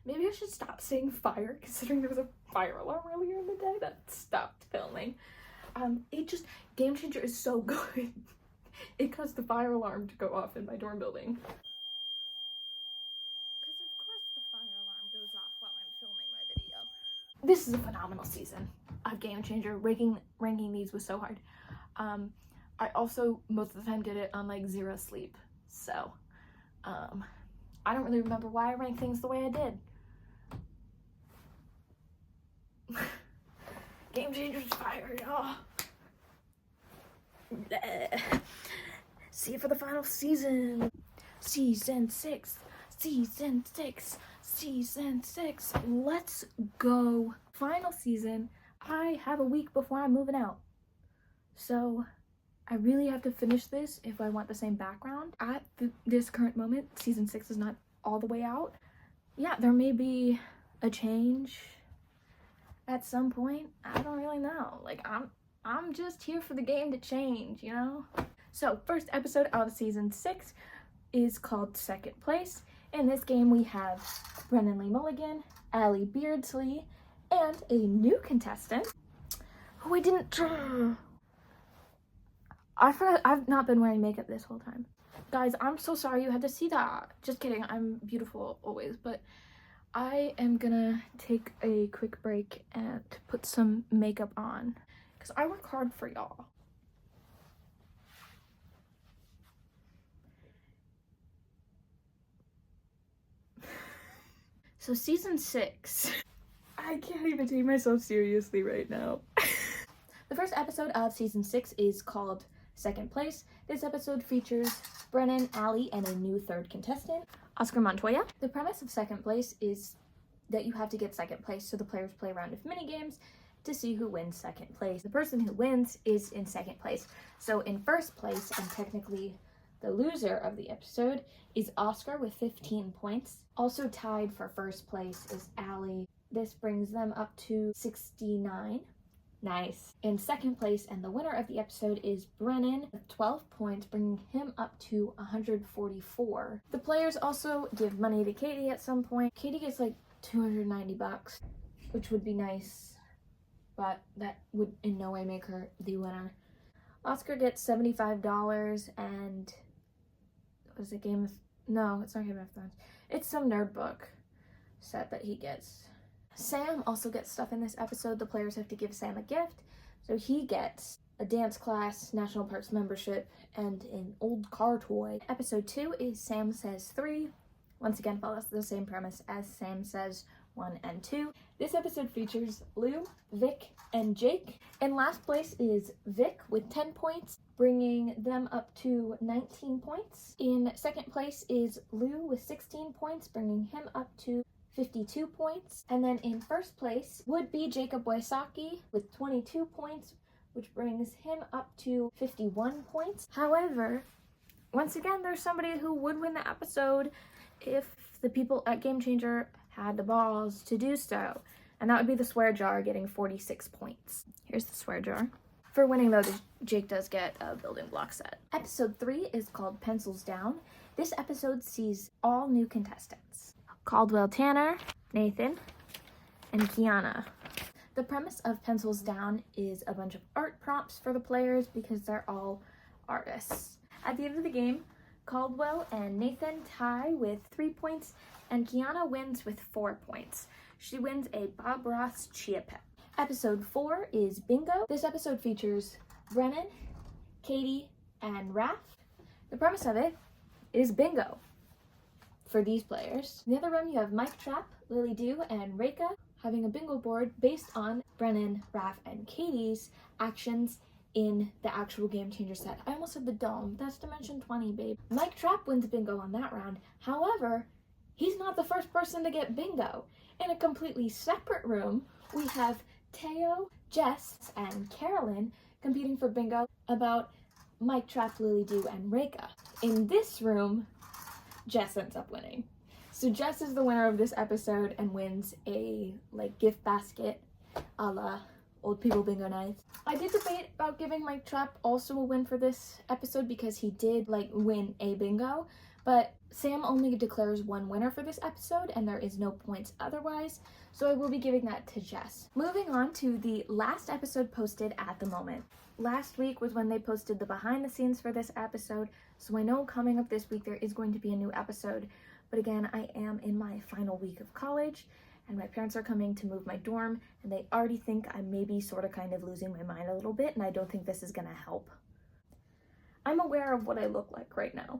Maybe I should stop saying fire, considering there was a fire alarm earlier in the day that stopped filming. It just, Game Changer is so good. It caused the fire alarm to go off in my dorm building. Because of course the fire alarm goes off while I'm filming my video. This is a phenomenal season of Game Changer. Ranking these was so hard. I also, most of the time, did it on like 0 sleep. So, I don't really remember why I ranked things the way I did. Game Changer's fire, y'all. See you for the final season. Season 6. Season 6. Season 6. Let's go. Final season. I have a week before I'm moving out. So, I really have to finish this if I want the same background. At this current moment, season 6 is not all the way out. Yeah, there may be a change at some point. I don't really know. Like, I'm just here for the game to change, you know? So, first episode of season 6 is called Second Place. In this game, we have Brennan Lee Mulligan, Allie Beardsley, and a new contestant who I didn't... I've not been wearing makeup this whole time. Guys, I'm so sorry you had to see that. Just kidding, I'm beautiful always, but I am gonna take a quick break and put some makeup on because I work hard for y'all. So season 6. I can't even take myself seriously right now. The first episode of season 6 is called Second Place. This episode features Brennan, Allie, and a new third contestant, Oscar Montoya. The premise of Second Place is that you have to get second place, so the players play a round of minigames to see who wins second place. The person who wins is in second place. So in first place, and technically the loser of the episode, is Oscar with 15 points. Also tied for first place is Allie. This brings them up to 69. Nice. In second place, and the winner of the episode, is Brennan with 12 points, bringing him up to 144. The players also give money to Katie at some point. Katie gets like $290, which would be nice, but that would in no way make her the winner. Oscar gets $75, and was it Game of... No, it's not Game of Thrones. It's some nerd book set that he gets. Sam also gets stuff in this episode. The players have to give Sam a gift, so he gets a dance class, National Parks membership, and an old car toy. Episode 2 is Sam Says 3. Once again, follows the same premise as Sam Says 1 and 2. This episode features Lou, Vic, and Jake. In last place is Vic with 10 points, bringing them up to 19 points. In second place is Lou with 16 points, bringing him up to 52 points. And then in first place would be Jacob Wysocki with 22 points, which brings him up to 51 points. However, once again, there's somebody who would win the episode if the people at Game Changer had the balls to do so. And that would be the swear jar, getting 46 points. Here's the swear jar. For winning, though, Jake does get a building block set. Episode 3 is called Pencils Down. This episode sees all new contestants: Caldwell Tanner, Nathan, and Kiana. The premise of Pencils Down is a bunch of art prompts for the players because they're all artists. At the end of the game, Caldwell and Nathan tie with 3 points, and Kiana wins with 4 points. She wins a Bob Ross Chia Pet. Episode 4 is Bingo. This episode features Brennan, Katie, and Raph. The premise of it is bingo for these players. In the other room, you have Mike Trap, Lily Dew, and Reika having a bingo board based on Brennan, Raph, and Katie's actions in the actual Game Changer set. I almost said the dome. That's Dimension 20, babe. Mike Trap wins bingo on that round. However, he's not the first person to get bingo. In a completely separate room, we have Teo, Jess, and Carolyn competing for bingo about Mike Trap, Lily Dew, and Reika. In this room, Jess ends up winning. So Jess is the winner of this episode and wins a gift basket a la Old People Bingo Nights. I did debate about giving Mike Trap also a win for this episode because he did win a bingo, but Sam only declares one winner for this episode and there is no points otherwise, so I will be giving that to Jess. Moving on to the last episode posted at the moment. Last week was when they posted the behind the scenes for this episode, so I know coming up this week there is going to be a new episode, but again, I am in my final week of college and my parents are coming to move my dorm and they already think I'm maybe kind of losing my mind a little bit, and I don't think this is gonna help. I'm aware of what I look like right now.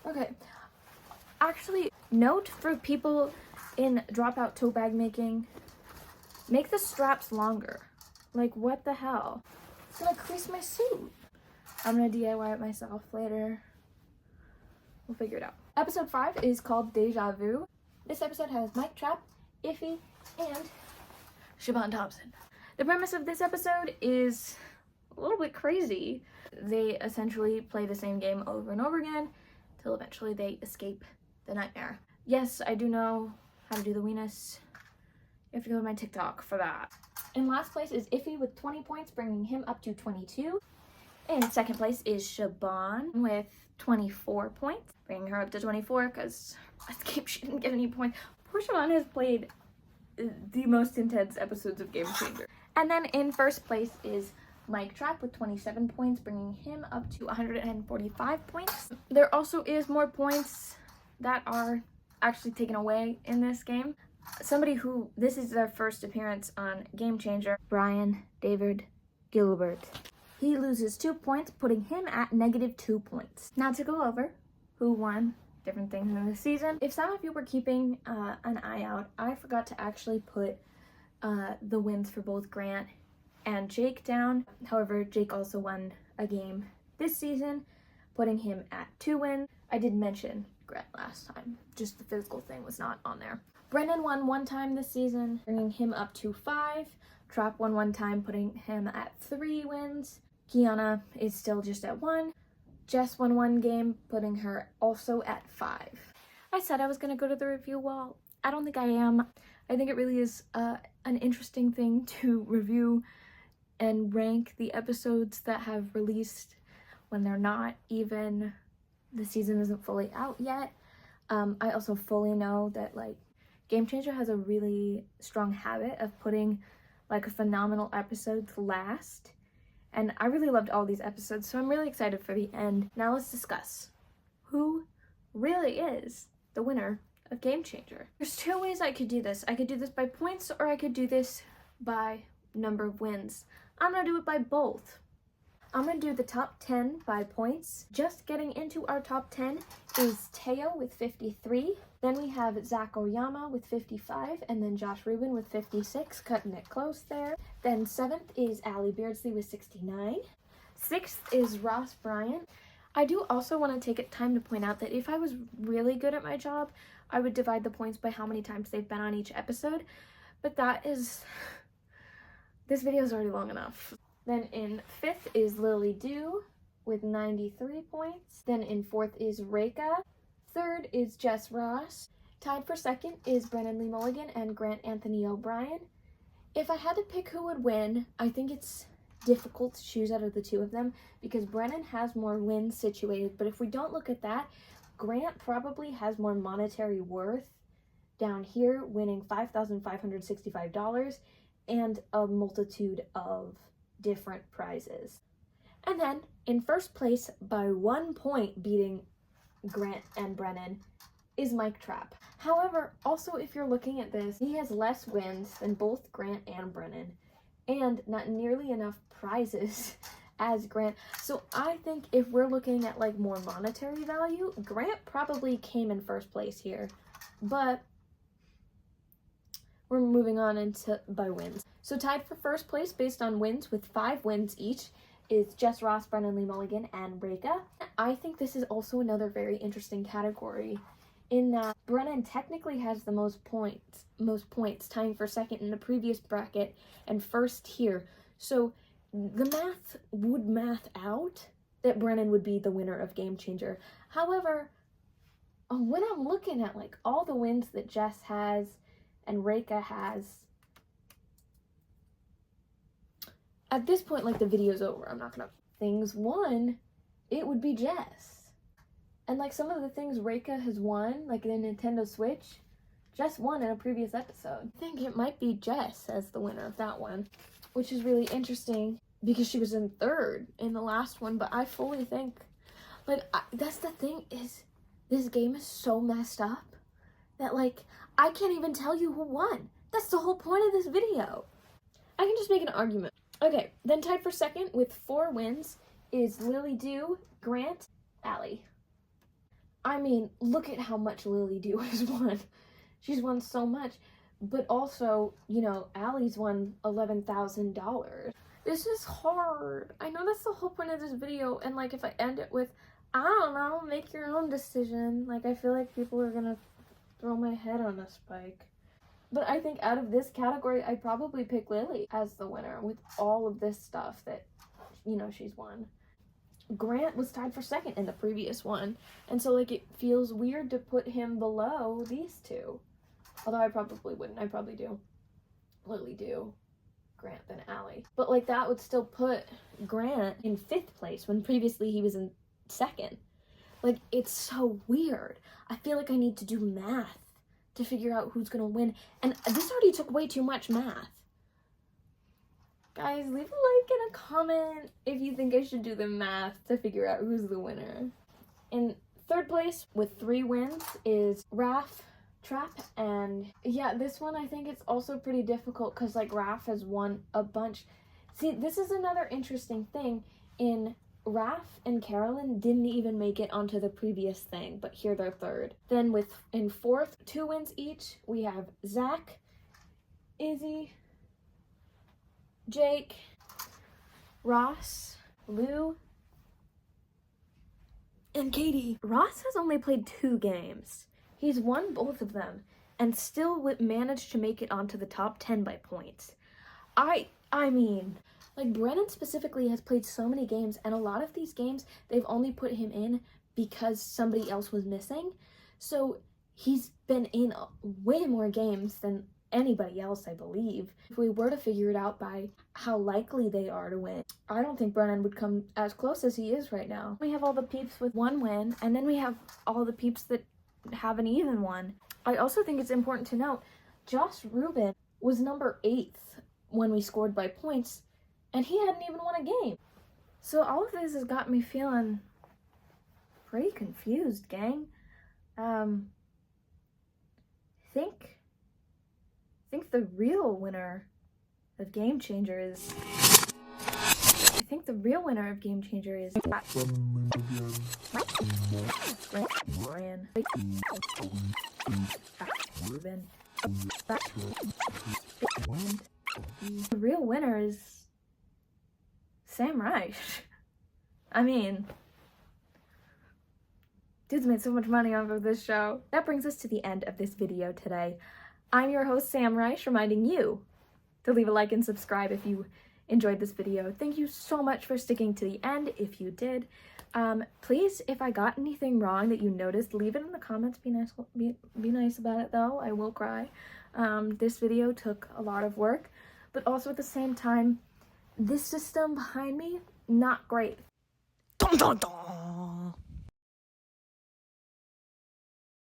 Okay. Actually, note for people in dropout tote bag making, make the straps longer. What the hell? It's gonna crease my suit. I'm gonna DIY it myself later. We'll figure it out. Episode 5 is called Deja Vu. This episode has Mike Trap, Iffy, and Siobhan Thompson. The premise of this episode is a little bit crazy. They essentially play the same game over and over again till eventually they escape the nightmare. Yes, I do know how to do the weenus. You have to go to my TikTok for that. In last place is Iffy with 20 points, bringing him up to 22. In second place is Siobhan with 24 points, bringing her up to 24 because last game she didn't get any points. Poor Siobhan has played the most intense episodes of Game Changer. And then in first place is Mike Trap with 27 points, bringing him up to 145 points. There also is more points that are actually taken away in this game. Somebody who, this is their first appearance on Game Changer, Brian David Gilbert. He loses 2 points, putting him at -2 points. Now to go over who won different things in the season. If some of you were keeping an eye out, I forgot to actually put the wins for both Grant and Jake down. However, Jake also won a game this season, putting him at 2 wins. I did mention Grant last time, just the physical thing was not on there. Brennan won 1 time this season, bringing him up to 5. Trap won 1 time, putting him at 3 wins. Kiana is still just at 1. Jess won 1 game, putting her also at 5. I said I was gonna go to the review wall. I don't think I am. I think it really is an interesting thing to review and rank the episodes that have released when they're not even, the season isn't fully out yet. I also fully know that Game Changer has a really strong habit of putting a phenomenal episode to last. And I really loved all these episodes, so I'm really excited for the end. Now let's discuss who really is the winner of Game Changer. There's 2 ways I could do this. I could do this by points, or I could do this by number of wins. I'm gonna do it by both. I'm gonna do the top 10 by points. Just getting into our top 10 is Teo with 53. Then we have Zach Oyama with 55, and then Josh Rubin with 56, cutting it close there. Then 7th is Allie Beardsley with 69. 6th is Ross Bryant. I do also want to take time to point out that if I was really good at my job, I would divide the points by how many times they've been on each episode, but this video is already long enough. Then in 5th is Lily Dew with 93 points. Then in 4th is Reika. 3rd is Jess Ross. Tied for 2nd is Brennan Lee Mulligan and Grant Anthony O'Brien. If I had to pick who would win, I think it's difficult to choose out of the 2 of them because Brennan has more wins situated, but if we don't look at that, Grant probably has more monetary worth down here, winning $5,565 and a multitude of different prizes. And then in first place by 1 point, beating Grant and Brennan, is Mike Trapp. However, also if you're looking at this, he has less wins than both Grant and Brennan, and not nearly enough prizes as Grant. So I think if we're looking at like more monetary value, Grant probably came in first place here, but we're moving on into by wins. So tied for first place based on wins with 5 wins each is Jess Ross, Brennan Lee Mulligan, and Reka. I think this is also another very interesting category in that Brennan technically has the most points, tying for second in the previous bracket and first here. So the math would math out that Brennan would be the winner of Game Changer. However, when I'm looking at like all the wins that Jess has and Reka has, at this point, like, the video's over. I'm not gonna things won, it would be Jess. And like some of the things Reka has won, like the Nintendo Switch, Jess won in a previous episode. I think it might be Jess as the winner of that one, which is really interesting because she was in third in the last one. But I fully think, like, that's the thing, is this game is so messed up that like I can't even tell you who won. That's the whole point of this video. I can just make an argument. Okay, then tied for second with 4 wins is Lily Dew, Grant, Allie. I mean, look at how much Lily Dew has won. She's won so much. But also, you know, Allie's won $11,000. This is hard. I know that's the whole point of this video. And like, if I end it with, I don't know, make your own decision, like, I feel like people are gonna throw my head on a spike. But I think out of this category, I'd probably pick Lily as the winner with all of this stuff that, you know, she's won. Grant was tied for second in the previous one, and so like it feels weird to put him below these two. Although I probably wouldn't. I probably do. Lily Dew, Grant, then Allie. But like that would still put Grant in 5th place when previously he was in 2nd. Like, it's so weird. I feel like I need to do math to figure out who's gonna win, and this already took way too much math. Guys, leave a like and a comment if you think I should do the math to figure out who's the winner. In 3rd place with 3 wins is Raph, Trap, and yeah, this one I think it's also pretty difficult because like Raph has won a bunch. See, this is another interesting thing. In Raph and Carolyn didn't even make it onto the previous thing, but here they're 3rd. Then in 4th, 2 wins each, we have Zach, Izzy, Jake, Ross, Lou, and Katie. Ross has only played 2 games. He's won both of them and still managed to make it onto the top 10 by points. I mean, like, Brennan specifically has played so many games, and a lot of these games, they've only put him in because somebody else was missing. So he's been in way more games than anybody else, I believe. If we were to figure it out by how likely they are to win, I don't think Brennan would come as close as he is right now. We have all the peeps with 1 win, and then we have all the peeps that have an even one. I also think it's important to note, Josh Rubin was number 8th when we scored by points, and he hadn't even won a game. So all of this has got me feeling pretty confused, gang. I think the real winner of Game Changer is Ryan. Ruben. The real winner is Sam Reich. I mean, dude's made so much money off of this show. That brings us to the end of this video today. I'm your host, Sam Reich, reminding you to leave a like and subscribe if you enjoyed this video. Thank you so much for sticking to the end if you did. Please, if I got anything wrong that you noticed, leave it in the comments. Be nice about it, though. I will cry. This video took a lot of work, but also at the same time, this system behind me, not great. Dun, dun, dun.